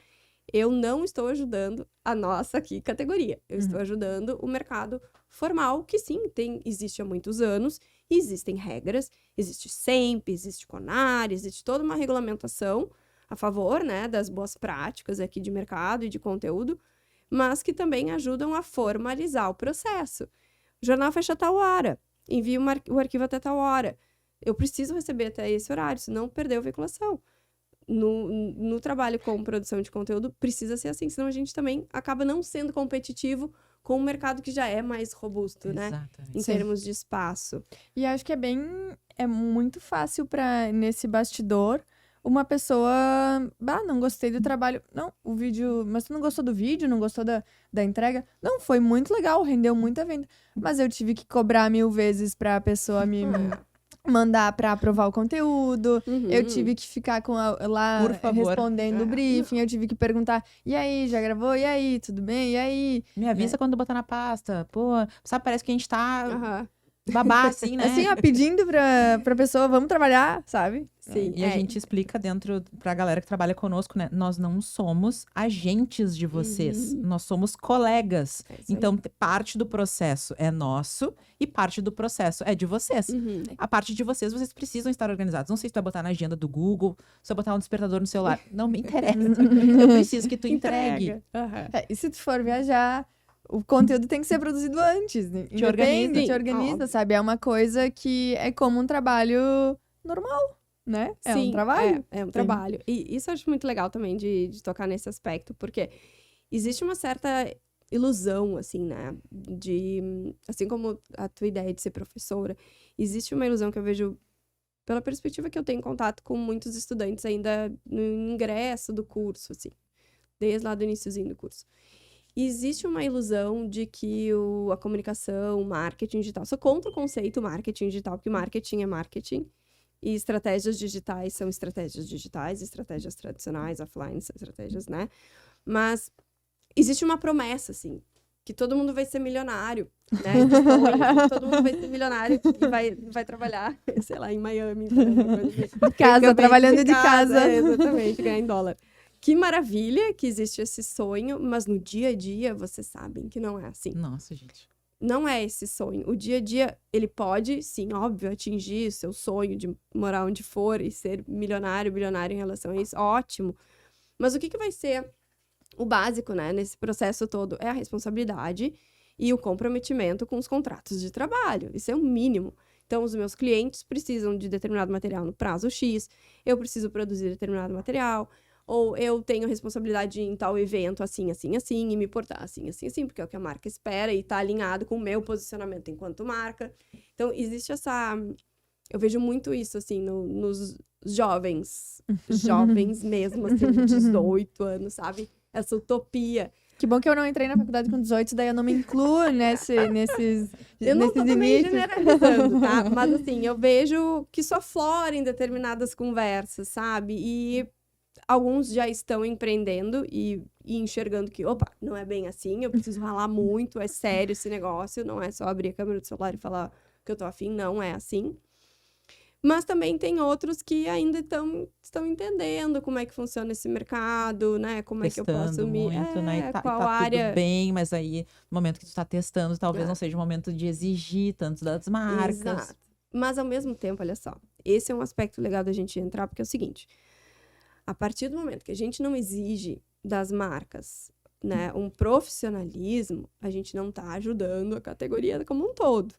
eu não estou ajudando a nossa aqui categoria. Eu estou ajudando o mercado formal, que sim, existe há muitos anos, existem regras, existe SEMP, existe CONAR, existe toda uma regulamentação a favor, né, das boas práticas aqui de mercado e de conteúdo, mas que também ajudam a formalizar o processo. O jornal fecha a tal hora, envia o arquivo até tal hora. Eu preciso receber até esse horário, senão perdeu a veiculação. No trabalho com produção de conteúdo, precisa ser assim, senão a gente também acaba não sendo competitivo com um mercado que já é mais robusto, né? Exatamente. Em termos de espaço. E acho que é muito fácil para nesse bastidor, uma pessoa, não gostei do trabalho, não, o vídeo, mas tu não gostou do vídeo, não gostou da entrega? Não, foi muito legal, rendeu muita venda, mas eu tive que cobrar 1000 vezes pra pessoa me mandar pra aprovar o conteúdo, eu tive que ficar lá Por favor. respondendo o briefing, eu tive que perguntar, e aí, já gravou? E aí, tudo bem? E aí? Me avisa quando botar na pasta. Pô, sabe, parece que a gente tá Aham. babá, assim, né? Assim, ó, pedindo pra pessoa, vamos trabalhar, sabe? Sim. E a gente explica dentro pra galera que trabalha conosco, né? Nós não somos agentes de vocês, nós somos colegas. É isso aí. Então, parte do processo é nosso e parte do processo é de vocês. A parte de vocês precisam estar organizados. Não sei se tu vai botar na agenda do Google, se vai botar um despertador no celular. Não me interessa. Eu preciso que tu entregue. Entrega. Aham. E se tu for viajar, o conteúdo tem que ser produzido antes, né? Te organiza. Te organiza, Óbvio. sabe? É uma coisa que é como um trabalho normal, né? É um Sim, trabalho. É um trabalho. E isso eu acho muito legal também de tocar nesse aspecto, porque existe uma certa ilusão, assim, né? Assim como a tua ideia de ser professora, existe uma ilusão que eu vejo pela perspectiva que eu tenho em contato com muitos estudantes ainda no ingresso do curso, assim, desde lá do iniciozinho do curso. E existe uma ilusão de que a comunicação, o marketing digital... Sou contra o conceito marketing digital, porque marketing é marketing. E estratégias digitais são estratégias digitais, estratégias tradicionais, offline, são estratégias, né? Mas existe uma promessa, assim, que todo mundo vai ser milionário, né? De sonho, todo mundo vai ser milionário e vai trabalhar, sei lá, em Miami. De casa, trabalhando de casa. Exatamente, ganhar em dólar. Que maravilha que existe esse sonho, mas no dia a dia vocês sabem que não é assim. Nossa, gente. Não é esse sonho. O dia a dia, ele pode, sim, óbvio, atingir seu sonho de morar onde for e ser milionário, bilionário em relação a isso, ótimo. Mas o que vai ser o básico, né, nesse processo todo? É a responsabilidade e o comprometimento com os contratos de trabalho. Isso é o mínimo. Então, os meus clientes precisam de determinado material no prazo X, eu preciso produzir determinado material, ou eu tenho responsabilidade em tal evento assim, assim, assim, e me portar assim, assim, assim, porque é o que a marca espera e tá alinhado com o meu posicionamento enquanto marca. Então, existe essa... Eu vejo muito isso, assim, nos jovens mesmo, assim, de 18 anos, sabe? Essa utopia. Que bom que eu não entrei na faculdade com 18, daí eu não me incluo nesses Eu não tô também limites. generalizando, tá? Mas, assim, eu vejo que isso aflora em determinadas conversas, sabe? E alguns já estão empreendendo e enxergando que, opa, não é bem assim, eu preciso ralar muito, é sério esse negócio, não é só abrir a câmera do celular e falar que eu tô afim, não é assim. Mas também tem outros que ainda estão entendendo como é que funciona esse mercado, né? Como é que eu posso me... muito, né? E tá qual área... tudo bem, mas aí, no momento que tu tá testando, talvez não seja o momento de exigir tanto das marcas. Exato. Mas, ao mesmo tempo, olha só, esse é um aspecto legal da gente entrar, porque é o seguinte, a partir do momento que a gente não exige das marcas, né, um profissionalismo, a gente não está ajudando a categoria como um todo,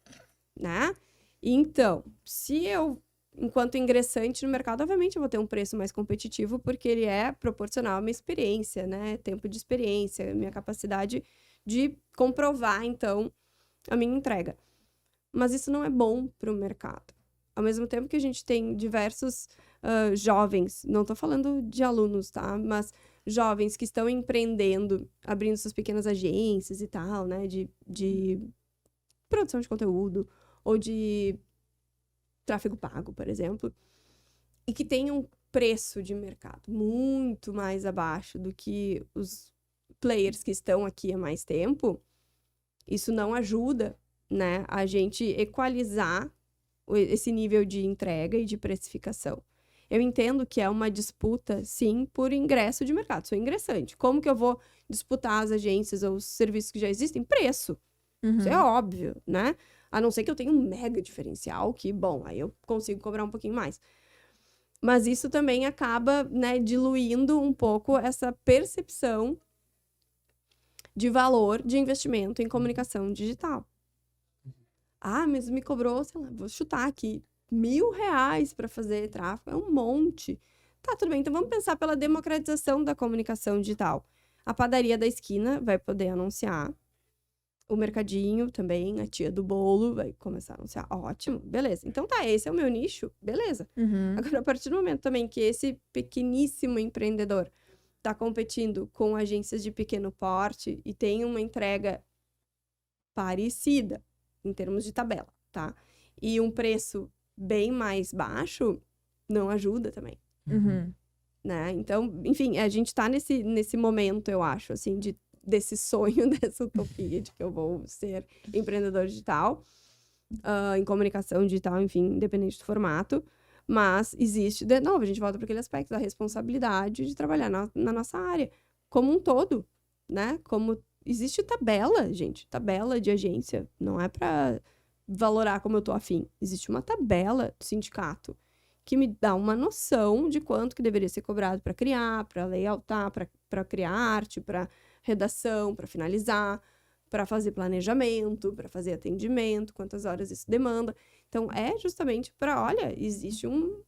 né? Então, se eu, enquanto ingressante no mercado, obviamente eu vou ter um preço mais competitivo, porque ele é proporcional à minha experiência, né? Tempo de experiência, minha capacidade de comprovar, então, a minha entrega. Mas isso não é bom para o mercado. Ao mesmo tempo que a gente tem diversos jovens, não estou falando de alunos, tá? Mas jovens que estão empreendendo, abrindo suas pequenas agências e tal, né? De produção de conteúdo ou de tráfego pago, por exemplo. E que tem um preço de mercado muito mais abaixo do que os players que estão aqui há mais tempo. Isso não ajuda, né, a gente equalizar esse nível de entrega e de precificação. Eu entendo que é uma disputa, sim, por ingresso de mercado. Sou ingressante. Como que eu vou disputar as agências ou os serviços que já existem? Preço. Isso é óbvio, né? A não ser que eu tenha um mega diferencial, que, bom, aí eu consigo cobrar um pouquinho mais. Mas isso também acaba, né, diluindo um pouco essa percepção de valor de investimento em comunicação digital. Ah, mas me cobrou, sei lá, vou chutar aqui, R$1.000 para fazer tráfego, é um monte. Tá, tudo bem, então vamos pensar pela democratização da comunicação digital. A padaria da esquina vai poder anunciar, o mercadinho também, a tia do bolo vai começar a anunciar, ótimo, beleza. Então tá, esse é o meu nicho, beleza. Agora, a partir do momento também que esse pequeníssimo empreendedor tá competindo com agências de pequeno porte e tem uma entrega parecida, em termos de tabela, tá? E um preço bem mais baixo, não ajuda também, né? Então, enfim, a gente tá nesse momento, eu acho, assim, desse sonho, dessa utopia de que eu vou ser empreendedor digital, em comunicação digital, enfim, independente do formato. Mas existe, de novo, a gente volta para aquele aspecto da responsabilidade de trabalhar na nossa área, como um todo, né? Como existe tabela, gente, tabela de agência, não é para valorar como eu tô afim. Existe uma tabela do sindicato que me dá uma noção de quanto que deveria ser cobrado para criar, para layoutar, para criar arte, para redação, para finalizar, para fazer planejamento, para fazer atendimento, quantas horas isso demanda. Então, é justamente para, olha, existe um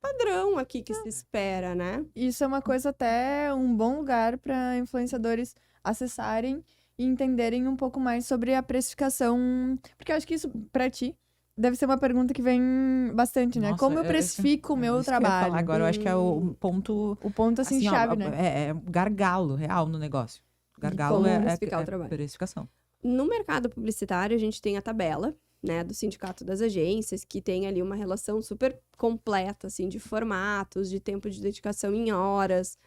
padrão aqui que se espera, né? Isso é uma coisa até um bom lugar para influenciadores acessarem e entenderem um pouco mais sobre a precificação. Porque eu acho que isso, para ti, deve ser uma pergunta que vem bastante, né? Nossa, Como eu precifico o meu isso que eu ia trabalho? falar agora, eu acho que é o ponto... O ponto, assim, ó, chave, né? É gargalo real no negócio. Gargalo como é precificar o trabalho. precificação. No mercado publicitário, a gente tem a tabela, né, do Sindicato das Agências, que tem ali uma relação super completa, assim, de formatos, de tempo de dedicação em horas,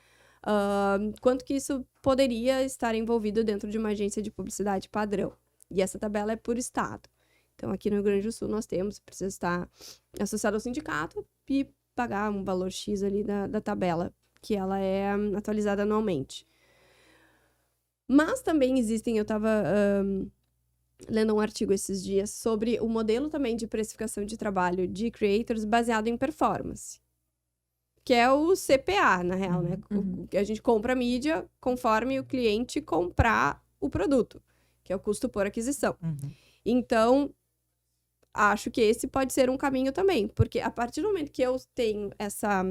quanto que isso poderia estar envolvido dentro de uma agência de publicidade padrão. E essa tabela é por estado. Então, aqui no Rio Grande do Sul, nós precisa estar associado ao sindicato e pagar um valor X ali da tabela, que ela é atualizada anualmente. Mas também existem, eu estava lendo um artigo esses dias sobre o modelo também de precificação de trabalho de creators baseado em performance. Que é o CPA, na real, né? A gente compra a mídia conforme o cliente comprar o produto, que é o custo por aquisição. Então, acho que esse pode ser um caminho também, porque a partir do momento que eu tenho essa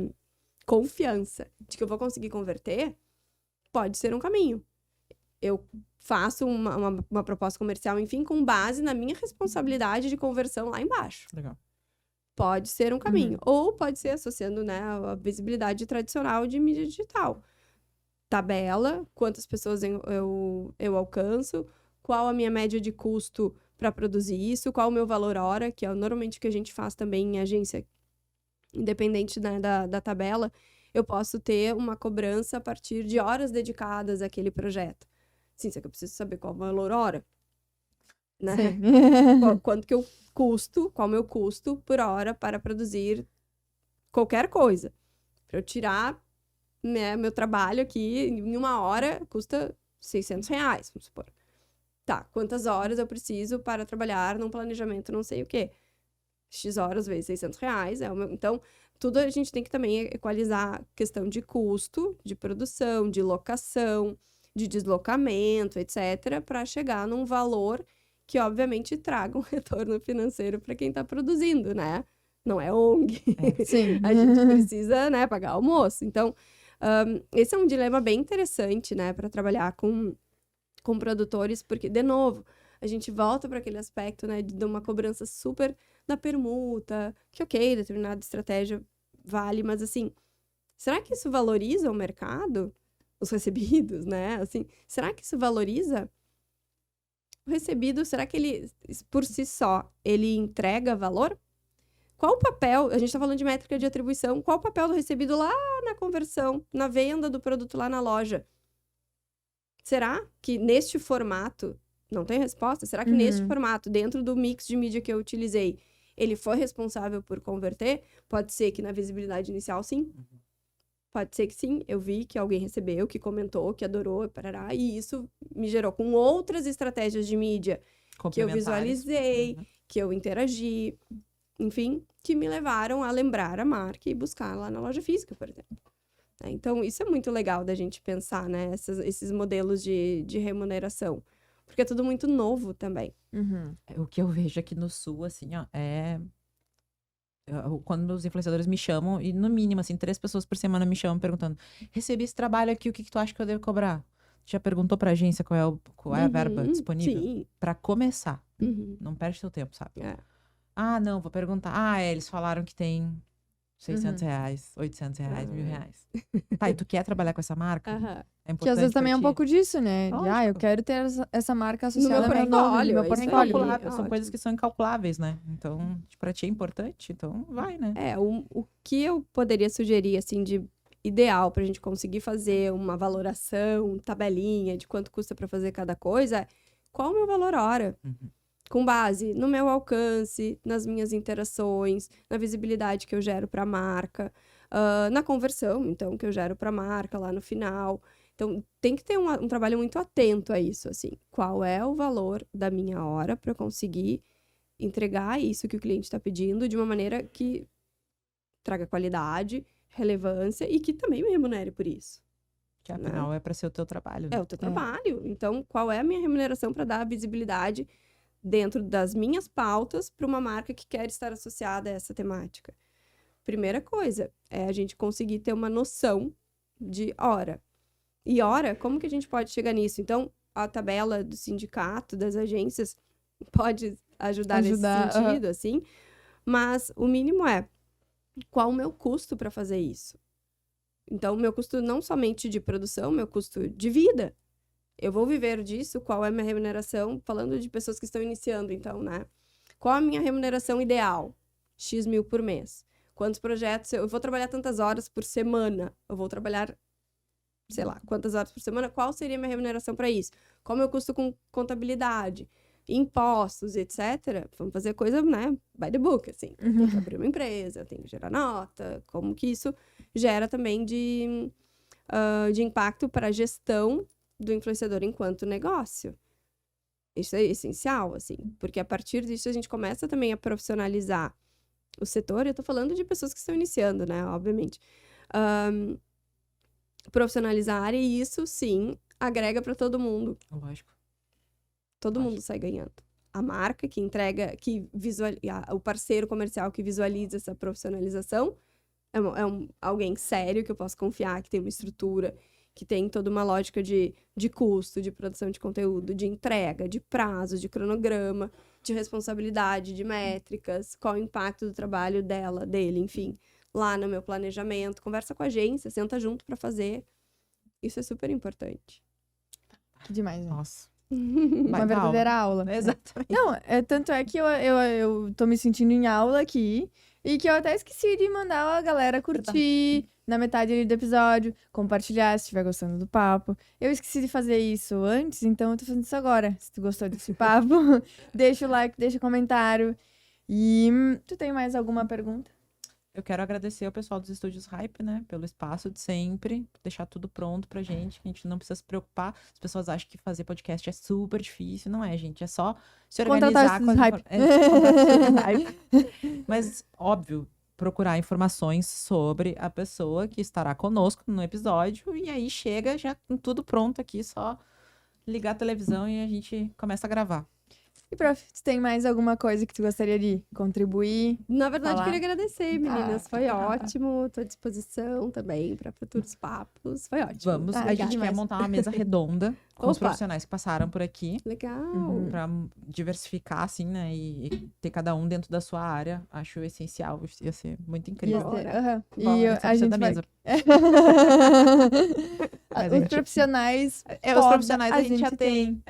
confiança de que eu vou conseguir converter, pode ser um caminho. Eu faço uma proposta comercial, enfim, com base na minha responsabilidade de conversão lá embaixo. Legal. Pode ser um caminho. Ou pode ser associando, né, a visibilidade tradicional de mídia digital. Tabela, quantas pessoas eu alcanço, qual a minha média de custo para produzir isso, qual o meu valor hora, que é normalmente o que a gente faz também em agência, independente, né, da tabela, eu posso ter uma cobrança a partir de horas dedicadas àquele projeto. Sim, só que eu preciso saber qual é o valor hora, né? Quanto que eu custo, qual é o meu custo por hora para produzir qualquer coisa. Para eu tirar, né, meu trabalho aqui, em uma hora, custa R$600, vamos supor. Tá, quantas horas eu preciso para trabalhar num planejamento não sei o quê? X horas vezes R$600. Então, tudo a gente tem que também equalizar questão de custo, de produção, de locação, de deslocamento, etc., para chegar num valor que, obviamente, traga um retorno financeiro para quem está produzindo, né? Não é ONG. Sim. A gente precisa, né, pagar almoço. Então, esse é um dilema bem interessante, né, para trabalhar com produtores, porque, de novo, a gente volta para aquele aspecto, né, de uma cobrança super da permuta, que ok, determinada estratégia vale, mas assim, será que isso valoriza o mercado? Os recebidos, né? Assim, será que isso valoriza? O recebido, será que ele, por si só, ele entrega valor? Qual o papel, a gente está falando de métrica de atribuição, qual o papel do recebido lá na conversão, na venda do produto lá na loja? Será que neste formato, não tem resposta, será que neste formato, dentro do mix de mídia que eu utilizei, ele foi responsável por converter? Pode ser que na visibilidade inicial, sim. Pode ser que sim, eu vi que alguém recebeu, que comentou, que adorou, parará, e isso me gerou com outras estratégias de mídia que eu visualizei, que eu interagi, enfim, que me levaram a lembrar a marca e buscar lá na loja física, por exemplo. Então, isso é muito legal da gente pensar, né, esses modelos de remuneração, porque é tudo muito novo também. O que eu vejo aqui no Sul, assim, ó, quando os influenciadores me chamam, e no mínimo, assim, 3 pessoas por semana me chamam perguntando: recebi esse trabalho aqui, o que tu acha que eu devo cobrar? Já perguntou pra agência qual é a verba disponível? Sim. Pra começar. Não perde seu tempo, sabe? Ah, não, vou perguntar. Eles falaram que tem R$600, R$800, R$1.000. Tá, e tu quer trabalhar com essa marca? É importante Que às vezes também é um pouco disso, né? Lógico. Eu quero ter essa marca associada meu ao meu nome, no meu portfólio, é isso portfólio. aí. São coisas que são incalculáveis, né? Então, pra ti é importante, então vai, né? O que eu poderia sugerir, assim, de ideal pra gente conseguir fazer uma valoração, tabelinha de quanto custa pra fazer cada coisa, é qual o meu valor hora? Com base no meu alcance, nas minhas interações, na visibilidade que eu gero pra marca, na conversão, então, que eu gero pra marca lá no final. Então, tem que ter um trabalho muito atento a isso, assim. Qual é o valor da minha hora para eu conseguir entregar isso que o cliente está pedindo de uma maneira que traga qualidade, relevância e que também me remunere por isso. Que afinal é para ser o teu trabalho, né? É o teu trabalho. Então, qual é a minha remuneração para dar visibilidade dentro das minhas pautas para uma marca que quer estar associada a essa temática? Primeira coisa é a gente conseguir ter uma noção de hora. E hora, como que a gente pode chegar nisso? Então, a tabela do sindicato, das agências, pode ajudar nesse sentido, assim. Mas o mínimo é, qual o meu custo para fazer isso? Então, o meu custo não somente de produção, meu custo de vida. Eu vou viver disso, qual é a minha remuneração? Falando de pessoas que estão iniciando, então, né? Qual a minha remuneração ideal? X mil por mês. Quantos projetos? Eu vou trabalhar tantas horas por semana. Eu vou trabalhar, sei lá, quantas horas por semana? Qual seria a minha remuneração para isso? Qual o meu custo com contabilidade? Impostos, etc. Vamos fazer coisa, né? By the book, assim. Eu tenho que abrir uma empresa, eu tenho que gerar nota. Como que isso gera também de impacto para a gestão do influenciador enquanto negócio. Isso é essencial, assim. Porque a partir disso a gente começa também a profissionalizar o setor. Eu tô falando de pessoas que estão iniciando, né? Obviamente. Profissionalizar a área e isso, sim, agrega para todo mundo. Lógico. Todo mundo sai ganhando. A marca que entrega, o parceiro comercial que visualiza essa profissionalização é alguém sério que eu posso confiar, que tem uma estrutura, que tem toda uma lógica de custo, de produção de conteúdo, de entrega, de prazos, de cronograma, de responsabilidade, de métricas, qual o impacto do trabalho dele, enfim, lá no meu planejamento, conversa com a agência, senta junto para fazer. Isso é super importante. Que demais, né? Nossa. Uma verdadeira aula. Exatamente. Não, tanto é que eu tô me sentindo em aula aqui e que eu até esqueci de mandar a galera curtir na metade ali do episódio, compartilhar se estiver gostando do papo. Eu esqueci de fazer isso antes, então eu tô fazendo isso agora. Se tu gostou desse papo, deixa o like, deixa o comentário. E tu tem mais alguma pergunta? Eu quero agradecer ao pessoal dos Estúdios Hype, né? Pelo espaço de sempre, deixar tudo pronto pra gente, que a gente não precisa se preocupar. As pessoas acham que fazer podcast é super difícil. Não é, gente. É só se organizar Contratar com as Hype. Hype. Mas, óbvio, procurar informações sobre a pessoa que estará conosco no episódio. E aí chega já com tudo pronto aqui, só ligar a televisão e a gente começa a gravar. E, prof, tu tem mais alguma coisa que tu gostaria de contribuir? Na verdade, Falar. queria agradecer, meninas. Foi ótimo. Tô à disposição também para futuros papos. Foi ótimo. Vamos, a obrigada gente quer demais. montar uma mesa redonda com os Opa. profissionais que passaram por aqui. Legal. Pra diversificar, assim, né? E ter cada um dentro da sua área. Acho essencial. Ia ser muito incrível. Ia ser, aham. E Bora, a gente da vai... mesa. Mas a Os gente- profissionais Os foda, profissionais a gente já tem.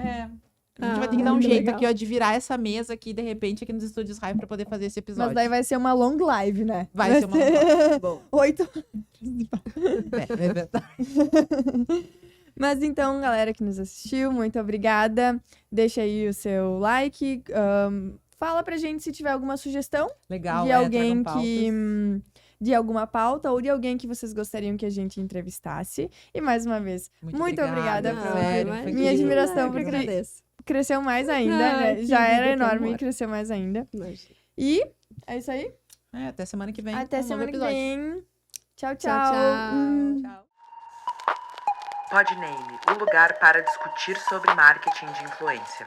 A gente vai ter que dar um muito jeito legal. aqui, ó, de virar essa mesa aqui, de repente, aqui nos estúdios Rai pra poder fazer esse episódio. Mas daí vai ser uma long live, né? Vai ser uma Bom, 8. é verdade. Mas então, galera que nos assistiu, muito obrigada. Deixa aí o seu like. Fala pra gente se tiver alguma sugestão Legal, de alguém tragam que... pautas. de alguma pauta ou de alguém que vocês gostariam que a gente entrevistasse. E mais uma vez, muito obrigada, sério, prof. foi Minha incrível. admiração, Eu que porque agradeço. cresceu mais ainda, Ai, né? que Já era vida, que enorme e amor. cresceu mais ainda. Imagina. E é isso aí. Até semana que vem. Até com um novo semana que episódio. vem. Tchau, tchau. Tchau, tchau. Tchau. Podname, o lugar para discutir sobre marketing de influência.